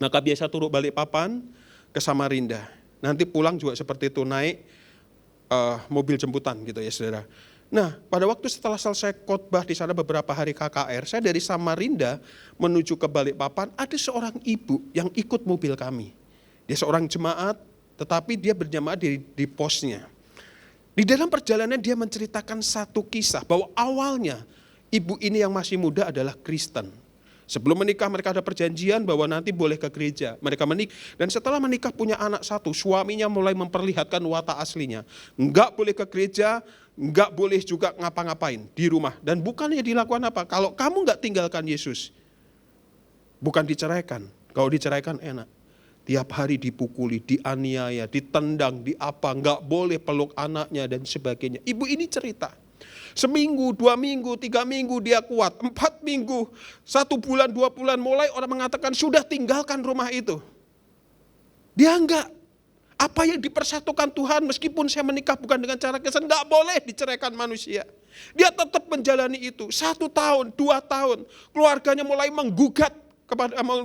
Maka biasa turun Balikpapan ke Samarinda. Nanti pulang juga seperti itu, naik mobil jemputan gitu ya, saudara. Nah, pada waktu setelah selesai khotbah di sana beberapa hari KKR, saya dari Samarinda menuju ke Balikpapan, ada seorang ibu yang ikut mobil kami. Dia seorang jemaat, tetapi dia berjamaah di posnya. Di dalam perjalanan dia menceritakan satu kisah bahwa awalnya ibu ini yang masih muda adalah Kristen. Sebelum menikah mereka ada perjanjian bahwa nanti boleh ke gereja. Mereka menikah dan setelah menikah punya anak satu, suaminya mulai memperlihatkan watak aslinya. Enggak boleh ke gereja, enggak boleh juga ngapa-ngapain di rumah. Dan bukannya dilakukan apa? Kalau kamu enggak tinggalkan Yesus, bukan diceraikan. Kalau diceraikan enak. Tiap hari dipukuli, dianiaya, ditendang, enggak boleh peluk anaknya dan sebagainya. Ibu ini cerita. Seminggu, 2 minggu, 3 minggu dia kuat, 4 minggu, 1 bulan, 2 bulan, mulai orang mengatakan sudah tinggalkan rumah itu. Dia enggak. Apa yang dipersatukan Tuhan meskipun saya menikah bukan dengan cara Kristen, enggak boleh diceraikan manusia. Dia tetap menjalani itu. 1 tahun, 2 tahun, keluarganya mulai menggugat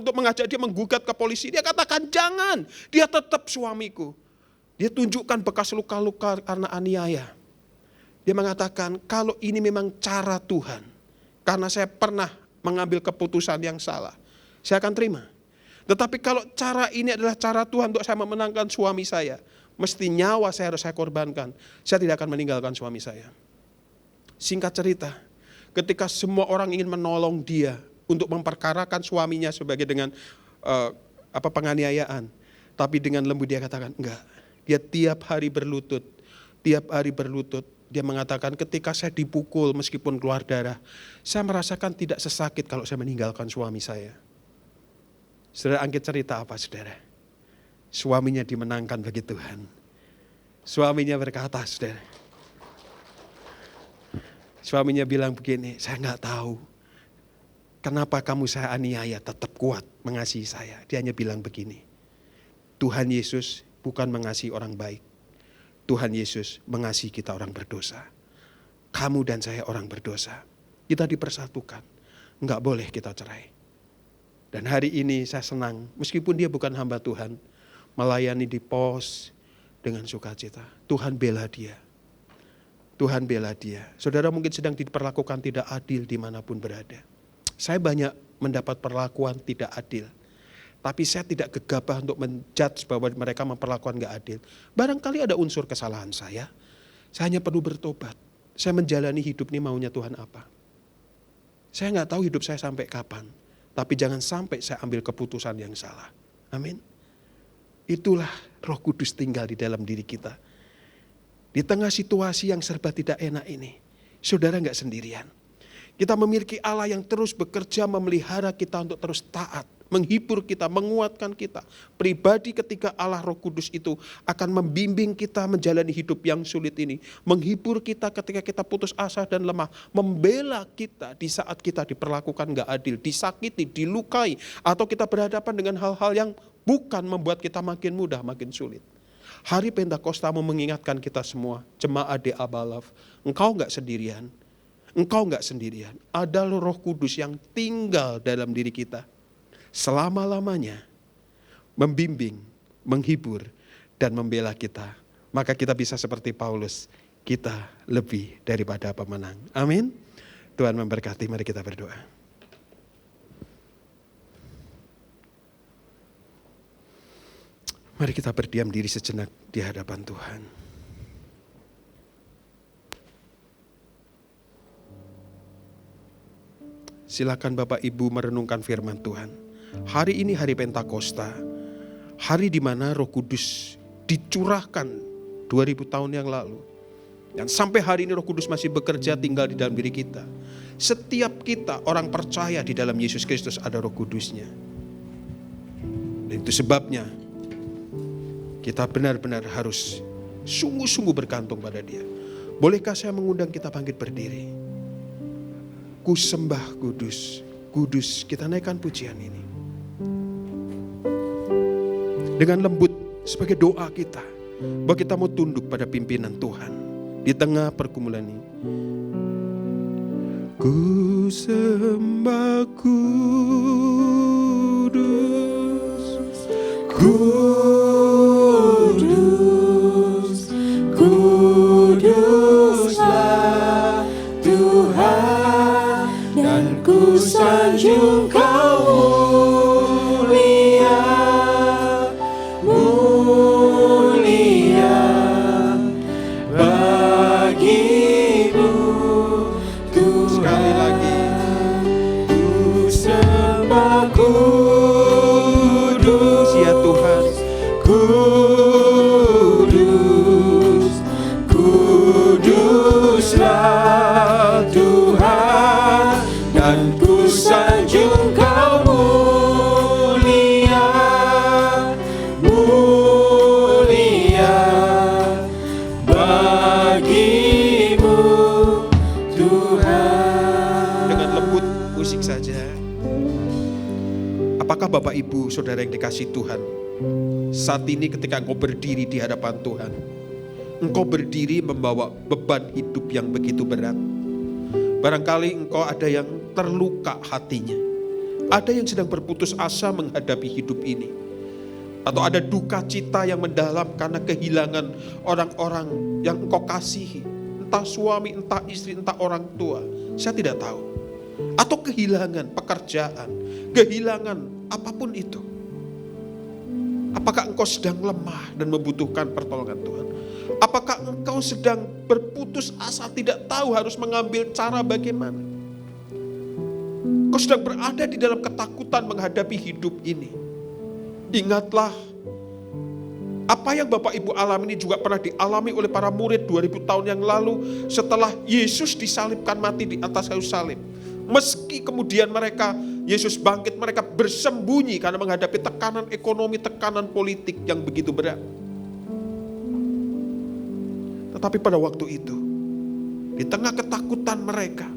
untuk mengajak dia menggugat ke polisi. Dia katakan jangan, dia tetap suamiku. Dia tunjukkan bekas luka-luka karena aniaya. Dia mengatakan kalau ini memang cara Tuhan, karena saya pernah mengambil keputusan yang salah, saya akan terima. Tetapi kalau cara ini adalah cara Tuhan untuk saya memenangkan suami saya, mesti nyawa saya harus saya korbankan. Saya tidak akan meninggalkan suami saya. Singkat cerita, ketika semua orang ingin menolong dia untuk memperkarakan suaminya sebagai dengan penganiayaan, tapi dengan lembut dia katakan enggak. Dia tiap hari berlutut, Dia mengatakan ketika saya dipukul meskipun keluar darah, saya merasakan tidak sesakit kalau saya meninggalkan suami saya. Saudara, angkat cerita apa saudara? Suaminya dimenangkan bagi Tuhan. Suaminya berkata saudara. Suaminya bilang begini, saya nggak tahu kenapa kamu saya aniaya tetap kuat mengasihi saya. Dia hanya bilang begini, Tuhan Yesus bukan mengasihi orang baik. Tuhan Yesus mengasihi kita orang berdosa. Kamu dan saya orang berdosa. Kita dipersatukan. Enggak boleh kita cerai. Dan hari ini saya senang. Meskipun dia bukan hamba Tuhan. Melayani di pos dengan sukacita. Tuhan bela dia. Tuhan bela dia. Saudara mungkin sedang diperlakukan tidak adil dimanapun berada. Saya banyak mendapat perlakuan tidak adil. Tapi saya tidak gegabah untuk menjudge bahwa mereka memperlakukan gak adil. Barangkali ada unsur kesalahan saya. Saya hanya perlu bertobat. Saya menjalani hidup ini maunya Tuhan apa. Saya gak tahu hidup saya sampai kapan. Tapi jangan sampai saya ambil keputusan yang salah. Amin. Itulah Roh Kudus tinggal di dalam diri kita. Di tengah situasi yang serba tidak enak ini. Saudara gak sendirian. Kita memiliki Allah yang terus bekerja memelihara kita untuk terus taat. Menghibur kita, menguatkan kita. Pribadi ketika Allah Roh Kudus itu akan membimbing kita menjalani hidup yang sulit ini. Menghibur kita ketika kita putus asa dan lemah. Membela kita di saat kita diperlakukan gak adil, disakiti, dilukai. Atau kita berhadapan dengan hal-hal yang bukan membuat kita makin mudah, makin sulit. Hari Pentakosta mau mengingatkan kita semua, jemaat di Abalaf, engkau gak sendirian. Engkau gak sendirian. Ada Roh Kudus yang tinggal dalam diri kita. Selama-lamanya membimbing, menghibur, dan membela kita. Maka kita bisa seperti Paulus, kita lebih daripada pemenang. Amin. Tuhan memberkati, mari kita berdoa. Mari kita berdiam diri sejenak di hadapan Tuhan. Silakan Bapak Ibu merenungkan firman Tuhan. Hari ini hari Pentakosta, hari di mana Roh Kudus dicurahkan 2000 tahun yang lalu. Dan sampai hari ini Roh Kudus masih bekerja tinggal di dalam diri kita. Setiap kita orang percaya di dalam Yesus Kristus ada Roh Kudusnya. Dan itu sebabnya kita benar-benar harus sungguh-sungguh bergantung pada Dia. Bolehkah saya mengundang kita bangkit berdiri? Ku sembah kudus, kudus, kita naikkan pujian ini. Dengan lembut sebagai doa kita, bahwa kita mau tunduk pada pimpinan Tuhan di tengah pergumulan ini. Ku sembah kudus, kudus, kuduslah Tuhan, dan ku sanjung Kau mulia, mulia bagimu Tuhan. Sekali lagi, ku sembah kudus ya Tuhan, kudus, kuduslah Tuhan, dan ku sanjung Kau mulia, mulia bagimu Tuhan. Dengan lembut musik saja. Apakah Bapak Ibu Saudara yang dikasihi Tuhan, saat ini ketika engkau berdiri di hadapan Tuhan, engkau berdiri membawa beban hidup yang begitu berat. Barangkali engkau ada yang terluka hatinya, ada yang sedang berputus asa menghadapi hidup ini, atau ada duka cita yang mendalam karena kehilangan orang-orang yang engkau kasihi, entah suami, entah istri, entah orang tua, saya tidak tahu. Atau kehilangan pekerjaan, kehilangan apapun itu. Apakah engkau sedang lemah dan membutuhkan pertolongan Tuhan? Apakah engkau sedang berputus asa, tidak tahu harus mengambil cara bagaimana? Engkau sedang berada di dalam ketakutan menghadapi hidup ini. Ingatlah Apa yang Bapak Ibu alami ini juga pernah dialami oleh para murid 2000 tahun yang lalu setelah Yesus disalibkan mati di atas kayu salib. Meski kemudian Yesus bangkit, mereka bersembunyi karena menghadapi tekanan ekonomi, tekanan politik yang begitu berat. Tetapi pada waktu itu, di tengah ketakutan mereka,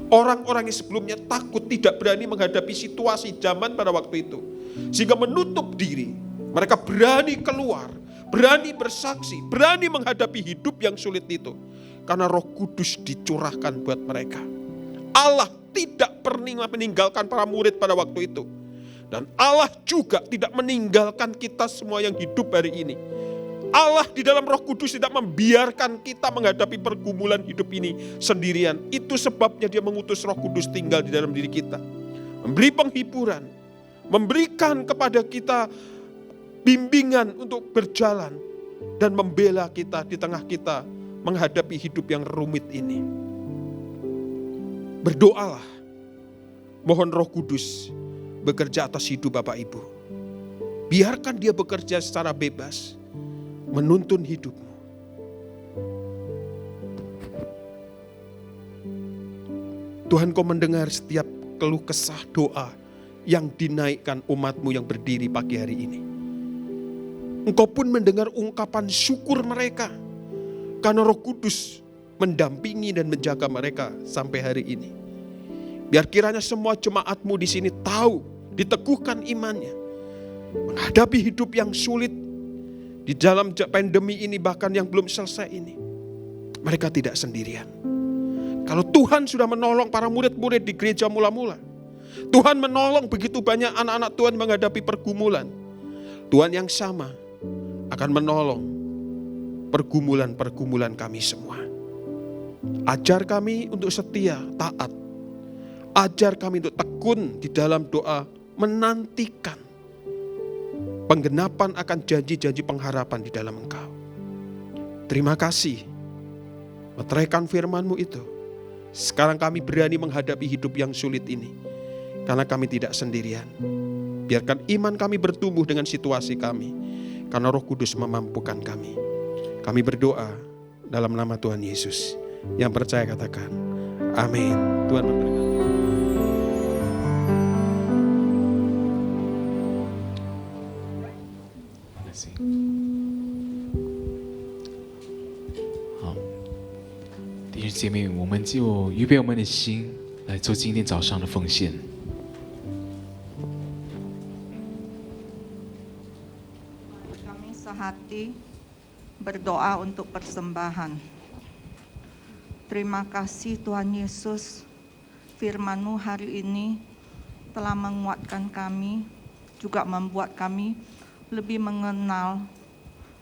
orang-orang yang sebelumnya takut tidak berani menghadapi situasi zaman pada waktu itu, sehingga menutup diri. Mereka berani keluar, berani bersaksi, berani menghadapi hidup yang sulit itu. Karena Roh Kudus dicurahkan buat mereka. Allah tidak pernah meninggalkan para murid pada waktu itu. Dan Allah juga tidak meninggalkan kita semua yang hidup hari ini. Allah di dalam Roh Kudus tidak membiarkan kita menghadapi pergumulan hidup ini sendirian. Itu sebabnya Dia mengutus Roh Kudus tinggal di dalam diri kita. Memberi penghiburan, memberikan kepada kita bimbingan untuk berjalan dan membela kita di tengah kita menghadapi hidup yang rumit ini. Berdoalah, mohon Roh Kudus bekerja atas hidup Bapak Ibu. Biarkan Dia bekerja secara bebas, menuntun hidupmu. Tuhan, Kau mendengar setiap keluh kesah doa yang dinaikkan umat-Mu yang berdiri pagi hari ini. Engkau pun mendengar ungkapan syukur mereka karena Roh Kudus mendampingi dan menjaga mereka sampai hari ini. Biar kiranya semua jemaat-Mu di sini tahu, diteguhkan imannya, menghadapi hidup yang sulit di dalam pandemi ini, bahkan yang belum selesai ini. Mereka tidak sendirian. Kalau Tuhan sudah menolong para murid-murid di gereja mula-mula, Tuhan menolong begitu banyak anak-anak Tuhan menghadapi pergumulan, Tuhan yang sama akan menolong pergumulan-pergumulan kami semua. Ajar kami untuk setia, taat. Ajar kami untuk tekun di dalam doa, menantikan penggenapan akan janji-janji pengharapan di dalam Engkau. Terima kasih, meteraikan firman-Mu itu. Sekarang kami berani menghadapi hidup yang sulit ini, karena kami tidak sendirian. Biarkan iman kami bertumbuh dengan situasi kami, karena Roh Kudus memampukan kami. Kami berdoa dalam nama Tuhan Yesus. Yang percaya katakan, amin. Tuhan memberkati. Terima kasih. 好，弟兄姐妹，我们就预备我们的心来做今天早上的奉献。 Hati berdoa untuk persembahan. Terima kasih Tuhan Yesus, firman-Mu hari ini telah menguatkan kami, juga membuat kami lebih mengenal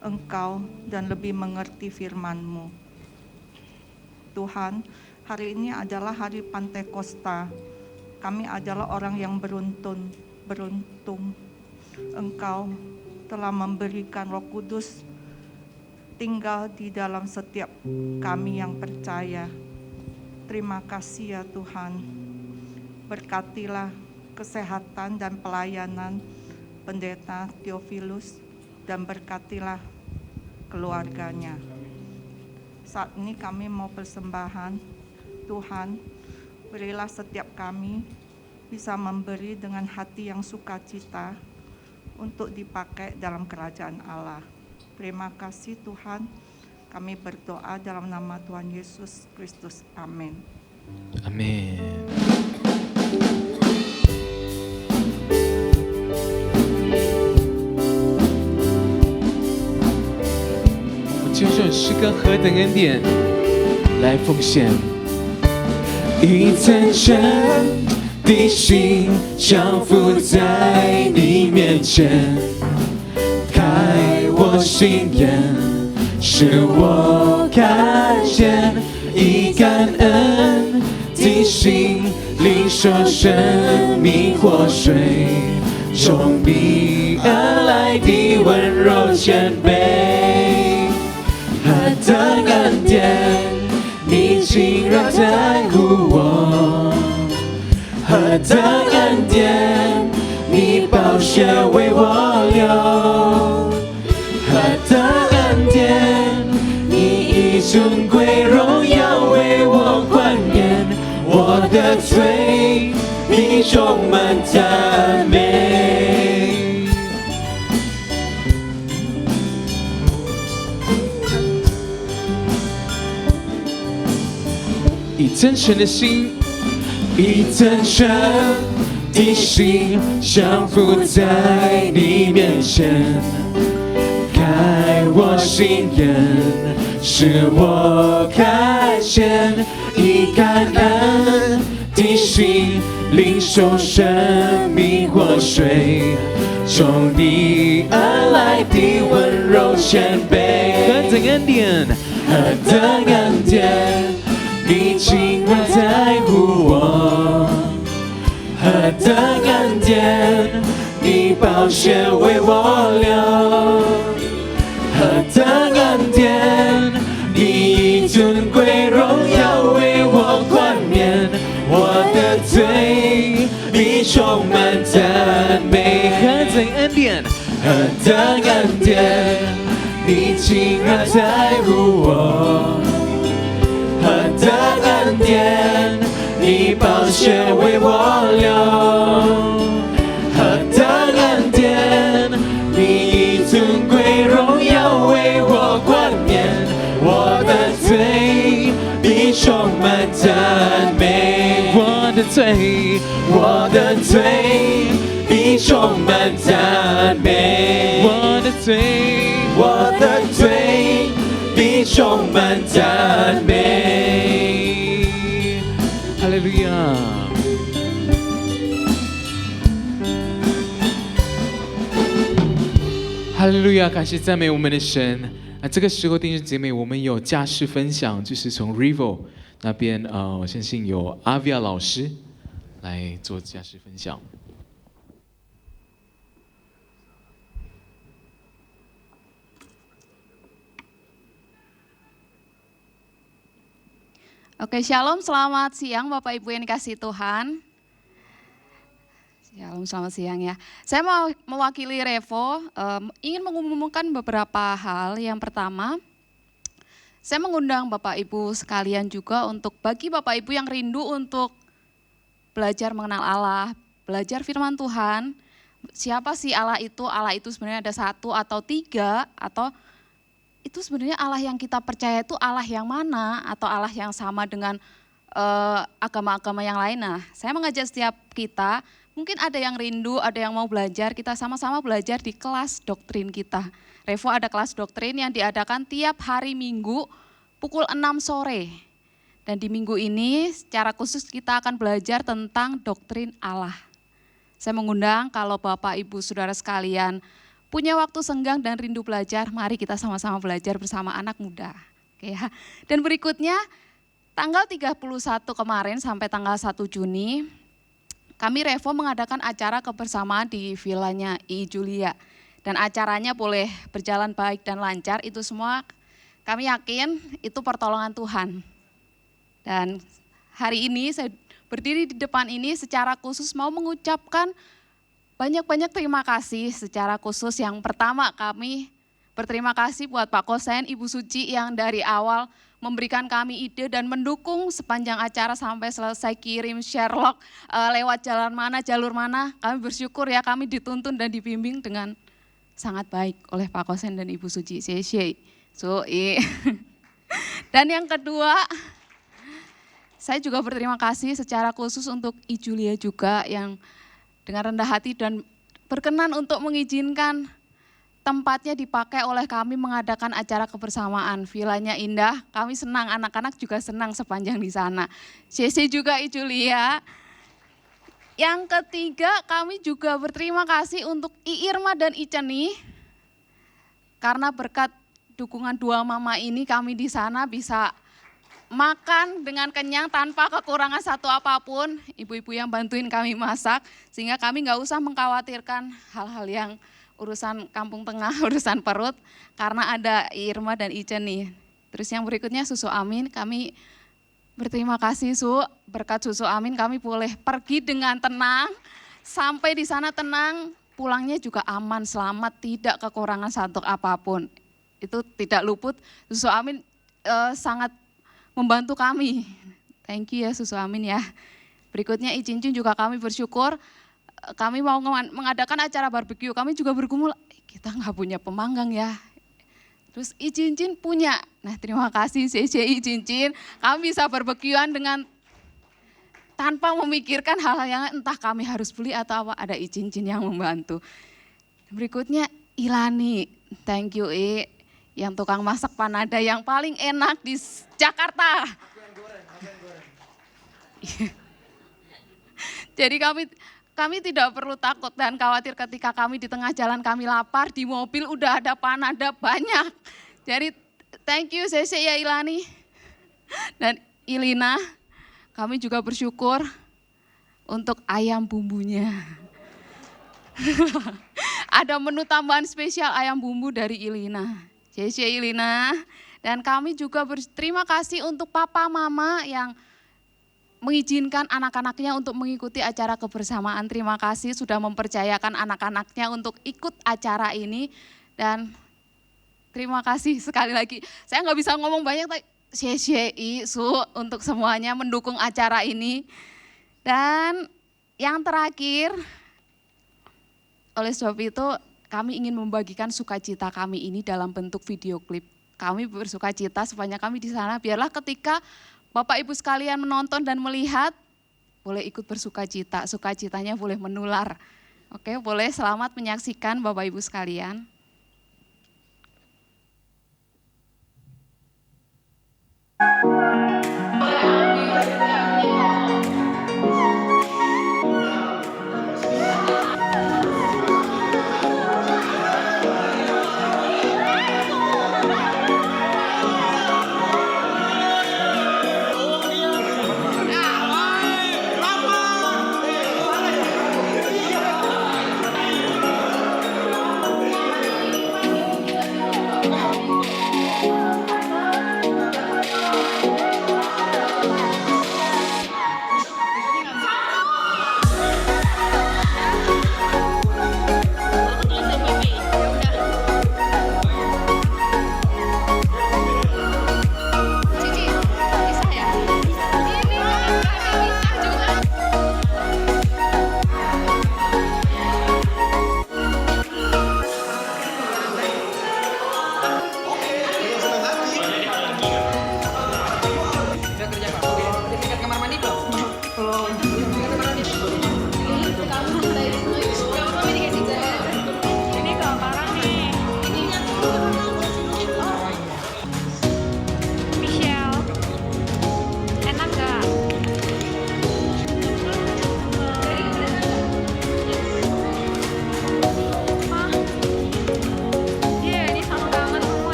Engkau dan lebih mengerti firman-Mu. Tuhan, hari ini adalah hari Pantekosta. Kami adalah orang yang beruntung. Engkau telah memberikan Roh Kudus tinggal di dalam setiap kami yang percaya. Terima kasih ya Tuhan. Berkatilah kesehatan dan pelayanan Pendeta Theophilus dan berkatilah keluarganya. Saat ini kami mau persembahan. Tuhan, berilah setiap kami bisa memberi dengan hati yang sukacita untuk dipakai dalam kerajaan Allah. Terima kasih Tuhan, kami berdoa dalam nama Tuhan Yesus Kristus. Amin. Amin. 我就这首诗歌何等恩典来奉献，一真诚的心降服在你面前，开我心眼，使我看见，以感恩的心领受生命活水，从你而来的温柔谦卑，何等恩典，你竟然在乎我。何等恩典，你宝血为我流；何尊贵荣耀为我冠冕，我的罪必充满赞美。以真诚的心，以真诚的心降服在你面前，开我心眼，使我看见，以感恩的心领受生命活水，从你而来的温柔谦卑。何等恩典，何等恩典，你竟然在乎我，何等恩典，你宝血为我流，何等恩典，你以尊贵荣耀为我冠冕，我的罪必充满赞美。何等恩典，何等恩典，你竟然在乎我，何等恩典，你宝血为我流，何等恩典，你以尊贵荣耀为我冠冕，我的罪必充满赞美。我的罪，我的罪必充满赞美。我的罪，我的罪必充满赞美。哈利路亚！哈利路亚！感谢赞美我们的神。这个时候弟兄姐妹，我们有家事分享，就是从 Revo 那边，我相信有阿维亚老师来做家事分享。Oke, Shalom, selamat siang Bapak Ibu yang dikasihi Tuhan. Shalom, selamat siang ya. Saya mau mewakili Revo, ingin mengumumkan beberapa hal. Yang pertama, saya mengundang Bapak Ibu sekalian juga untuk bagi Bapak Ibu yang rindu untuk belajar mengenal Allah, belajar firman Tuhan. Siapa sih Allah itu? Allah itu sebenarnya ada satu atau tiga, atau itu sebenarnya Allah yang kita percaya itu Allah yang mana, atau Allah yang sama dengan agama-agama yang lain. Nah, saya mengajak setiap kita, mungkin ada yang rindu, ada yang mau belajar, kita sama-sama belajar di kelas doktrin kita. Revo ada kelas doktrin yang diadakan tiap hari Minggu pukul 6 sore. Dan di minggu ini secara khusus kita akan belajar tentang doktrin Allah. Saya mengundang kalau Bapak, Ibu, Saudara sekalian punya waktu senggang dan rindu belajar, mari kita sama-sama belajar bersama anak muda. Oke ya. Dan berikutnya, tanggal 31 kemarin sampai tanggal 1 Juni, kami Revo mengadakan acara kebersamaan di vilanya I Julia. Dan acaranya boleh berjalan baik dan lancar, itu semua kami yakin itu pertolongan Tuhan. Dan hari ini saya berdiri di depan ini secara khusus mau mengucapkan banyak-banyak terima kasih secara khusus. Yang pertama kami berterima kasih buat Pak Kosen, Ibu Suci yang dari awal memberikan kami ide dan mendukung sepanjang acara sampai selesai, kirim Sherlock lewat jalan mana, jalur mana. Kami bersyukur ya, kami dituntun dan dibimbing dengan sangat baik oleh Pak Kosen dan Ibu Suci. Dan yang kedua, saya juga berterima kasih secara khusus untuk I Julia juga yang dengan rendah hati dan berkenan untuk mengizinkan tempatnya dipakai oleh kami mengadakan acara kebersamaan. Vilanya indah, kami senang, anak-anak juga senang sepanjang di sana. CC juga I Julia. Yang ketiga, kami juga berterima kasih untuk I Irma dan I Ceni. Karena berkat dukungan dua mama ini kami di sana bisa makan dengan kenyang tanpa kekurangan satu apapun. Ibu-ibu yang bantuin kami masak, sehingga kami nggak usah mengkhawatirkan hal-hal yang urusan kampung tengah, urusan perut, karena ada Irma dan Ica nih. Terus yang berikutnya Susu Amin, kami berterima kasih Su, berkat Susu Amin kami boleh pergi dengan tenang, sampai di sana tenang, pulangnya juga aman, selamat, tidak kekurangan satu apapun. Itu tidak luput, Susu Amin sangat membantu kami. Thank you ya Susu, amin ya. Berikutnya Icincin juga kami bersyukur, kami mau mengadakan acara barbeque, kami juga bergumul, kita nggak punya pemanggang ya. Terus Icincin punya, nah terima kasih CCI Icincin, kami bisa barbequean dengan tanpa memikirkan hal-hal yang entah kami harus beli atau apa, ada Icincin yang membantu. Berikutnya Ilani, thank you yang tukang masak panada yang paling enak di Jakarta. Jadi kami tidak perlu takut dan khawatir ketika kami di tengah jalan kami lapar, di mobil udah ada panada banyak. Jadi thank you Sese ya Ilani dan Ilina, kami juga bersyukur untuk ayam bumbunya. Ada menu tambahan spesial ayam bumbu dari Ilina. Sese Ilina, dan kami juga berterima kasih untuk papa mama yang mengizinkan anak-anaknya untuk mengikuti acara kebersamaan. Terima kasih sudah mempercayakan anak-anaknya untuk ikut acara ini. Dan terima kasih sekali lagi. Saya nggak bisa ngomong banyak, tapi CCI Su untuk semuanya mendukung acara ini. Dan yang terakhir, oleh sebab itu kami ingin membagikan sukacita kami ini dalam bentuk video klip. Kami bersukacita sepanjang kami di sana, biarlah ketika Bapak Ibu sekalian menonton dan melihat, boleh ikut bersukacita, sukacitanya boleh menular. Oke, boleh selamat menyaksikan Bapak Ibu sekalian.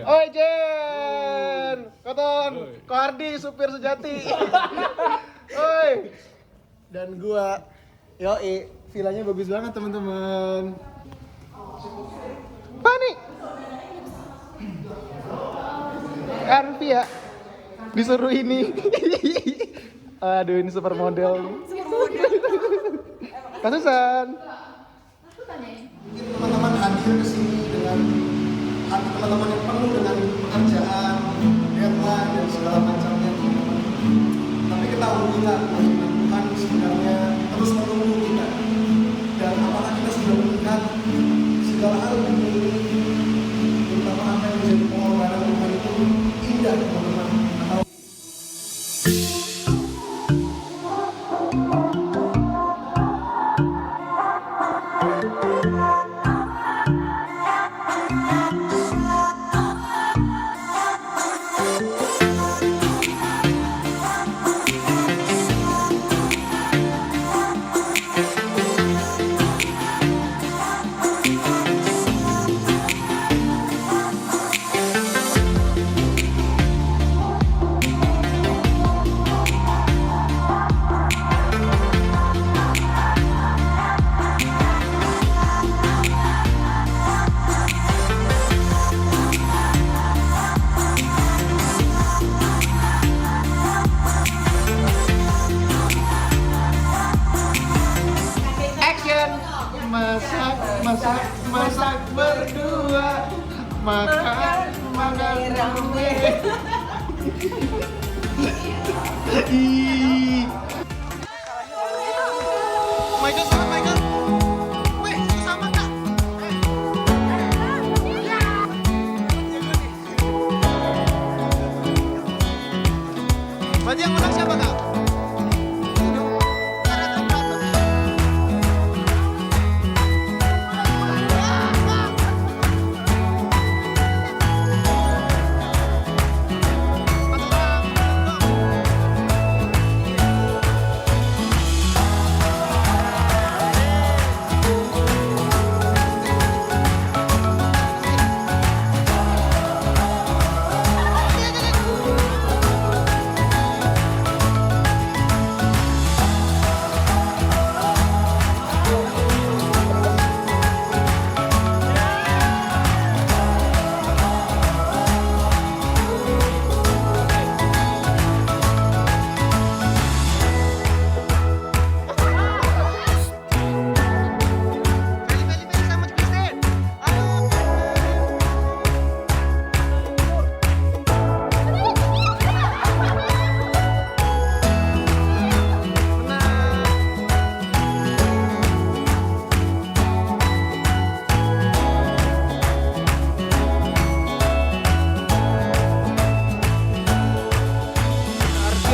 Oi Jen, Koton, Koardi supir sejati. Oi. Dan gua, yoi, villanya bagus banget teman-teman. Pani. Arfi ya, disuruh ini. Aduh ini supermodel. Kasusan. Teman-teman hadir ke sini dengan teman-teman yang penuh dengan pekerjaan, deadline dan segala macamnya. Tapi kita ketahuilah Tuhan sebenarnya terus menunggu kita. Dan apakah kita sudah melihat segala hal di dunia ini, terutama apa yang menjadi pengorbanan Tuhan itu indah, teman-teman. Masak berdua, makan rame. Michael, sama Michael. Weh, sama Kak. Berarti yang menang siapa, Kak?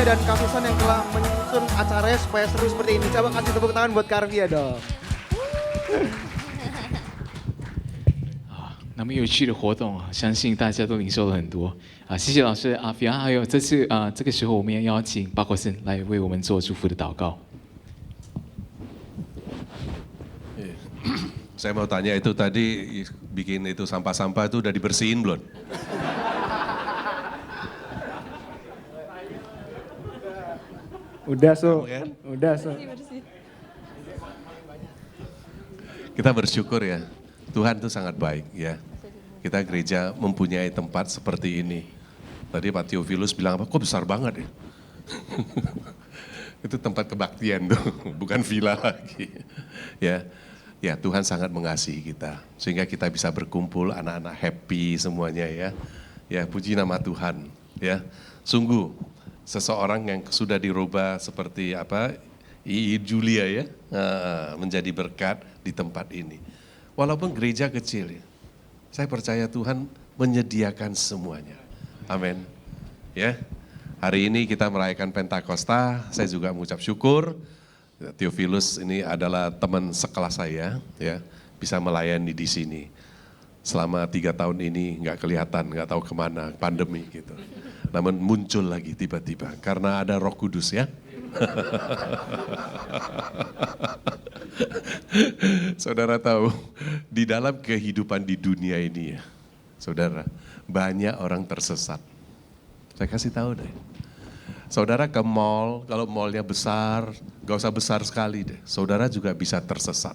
Dan Kak Susan yang telah menyusun acaranya supaya seru seperti ini. Coba kasih tepuk tangan buat Kak Arvia dong. 那么有趣的活动，相信大家都领受了很多啊！谢谢老师阿菲安，还有这次这个时候我们也邀请巴国森来为我们做祝福的祷告。 Saya mau tanya itu tadi bikin itu sampah-sampah itu udah dibersihin belum? Udah, So. Udah, So. Kita bersyukur ya, Tuhan itu sangat baik ya. Kita gereja mempunyai tempat seperti ini. Tadi Pak Theophilus bilang apa, kok besar banget ya? Itu tempat kebaktian tuh, bukan villa lagi. Ya, ya Tuhan sangat mengasihi kita. Sehingga kita bisa berkumpul, anak-anak happy semuanya ya. Ya puji nama Tuhan ya. Sungguh seseorang yang sudah dirubah seperti apa, Julia ya, menjadi berkat di tempat ini. Walaupun gereja kecil ya, saya percaya Tuhan menyediakan semuanya. Amin. Ya, hari ini kita merayakan Pentakosta, saya juga mengucap syukur. Theophilus ini adalah teman sekelas saya, ya, bisa melayani di sini. Selama 3 tahun ini nggak kelihatan, nggak tahu kemana, pandemi gitu. Namun muncul lagi tiba-tiba, karena ada Roh Kudus ya. Saudara tahu, di dalam kehidupan di dunia ini ya, saudara, banyak orang tersesat. Saya kasih tahu deh. Saudara ke mall, kalau mallnya besar, gak usah besar sekali deh. Saudara juga bisa tersesat.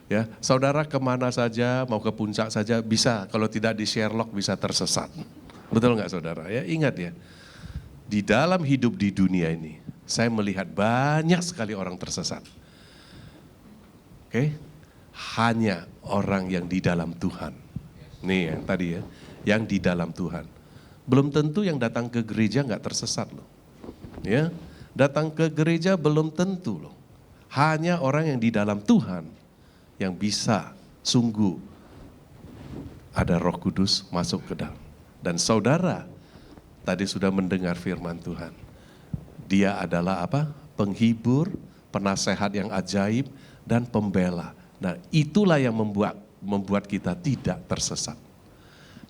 Ya, saudara kemana saja, mau ke puncak saja bisa. Kalau tidak di Sherlock bisa tersesat. Betul nggak saudara? Ya ingat ya, di dalam hidup di dunia ini, saya melihat banyak sekali orang tersesat. Oke, hanya orang yang di dalam Tuhan. Nih yang tadi ya, yang di dalam Tuhan. Belum tentu yang datang ke gereja nggak tersesat loh. Ya, datang ke gereja belum tentu loh. Hanya orang yang di dalam Tuhan yang bisa sungguh ada Roh Kudus masuk ke dalam. Dan saudara tadi sudah mendengar firman Tuhan. Dia adalah apa? Penghibur, penasehat yang ajaib dan pembela. Nah, itulah yang membuat kita tidak tersesat.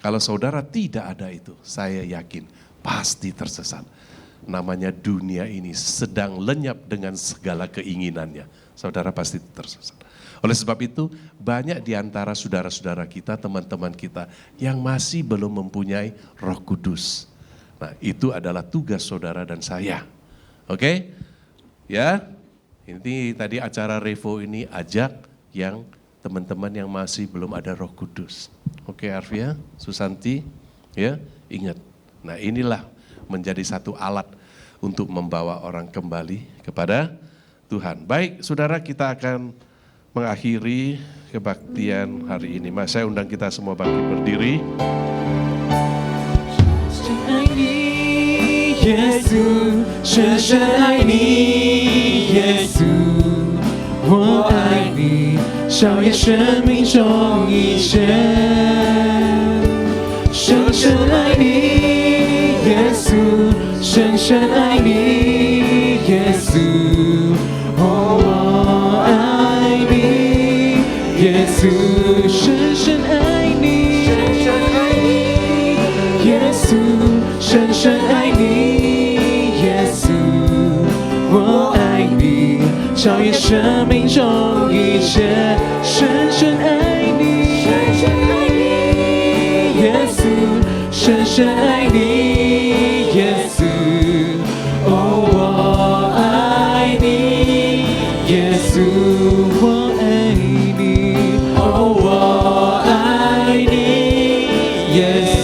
Kalau saudara tidak ada itu, saya yakin pasti tersesat. Namanya dunia ini sedang lenyap dengan segala keinginannya. Saudara pasti tersesat. Oleh sebab itu, banyak di antara saudara-saudara kita, teman-teman kita yang masih belum mempunyai Roh Kudus. Nah, itu adalah tugas saudara dan saya. Oke? Ya. Ini tadi acara Revo ini ajak yang teman-teman yang masih belum ada Roh Kudus. Oke, Arvia, Susanti, ya, ingat. Nah, inilah menjadi satu alat untuk membawa orang kembali kepada Tuhan. Baik, saudara, kita akan mengakhiri kebaktian hari ini. Mas, saya undang kita semua bangkit berdiri. 爱你，耶稣，深深爱你，耶稣，我爱你，超越生命中一切。深深爱你，耶稣，深深爱你，耶稣，哦，我爱你，耶稣，深深爱你，深深爱你，耶稣。深深爱你，耶稣，我爱你，超越生命中一切。深深爱你，深深爱你，耶稣，深深爱你，耶稣，哦，我爱你，耶稣，我爱你，哦，我爱你，耶稣。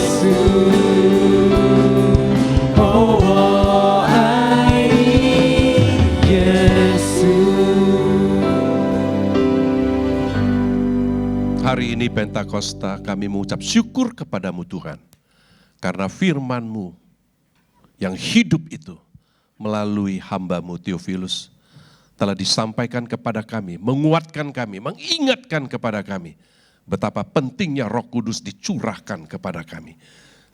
Hari ini Pentakosta kami mengucap syukur kepadamu Tuhan. Karena firman-Mu yang hidup itu melalui hamba-Mu Theophilus telah disampaikan kepada kami, menguatkan kami, mengingatkan kepada kami betapa pentingnya Roh Kudus dicurahkan kepada kami.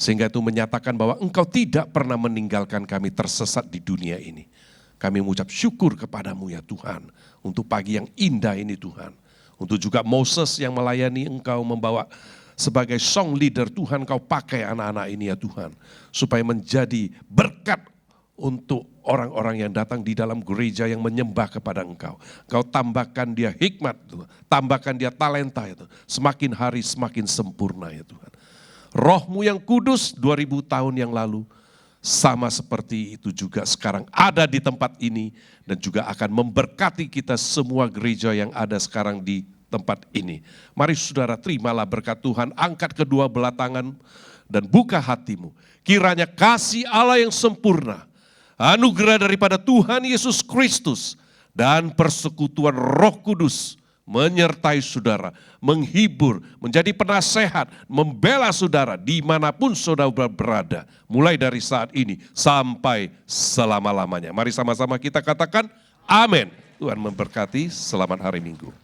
Sehingga itu menyatakan bahwa Engkau tidak pernah meninggalkan kami tersesat di dunia ini. Kami mengucap syukur kepadamu ya Tuhan untuk pagi yang indah ini Tuhan. Untuk juga Moses yang melayani Engkau membawa sebagai song leader Tuhan Kau pakai anak-anak ini ya Tuhan. Supaya menjadi berkat untuk orang-orang yang datang di dalam gereja yang menyembah kepada Engkau. Kau tambahkan dia hikmat, tambahkan dia talenta itu. Semakin hari semakin sempurna ya Tuhan. Roh-Mu yang kudus 2000 tahun yang lalu sama seperti itu juga sekarang ada di tempat ini dan juga akan memberkati kita semua gereja yang ada sekarang di tempat ini. Mari saudara terimalah berkat Tuhan, angkat kedua belah tangan dan buka hatimu. Kiranya kasih Allah yang sempurna, anugerah daripada Tuhan Yesus Kristus dan persekutuan Roh Kudus menyertai saudara, menghibur, menjadi penasehat, membela saudara dimanapun saudara berada. Mulai dari saat ini sampai selama-lamanya. Mari sama-sama kita katakan amin. Tuhan memberkati, selamat hari Minggu.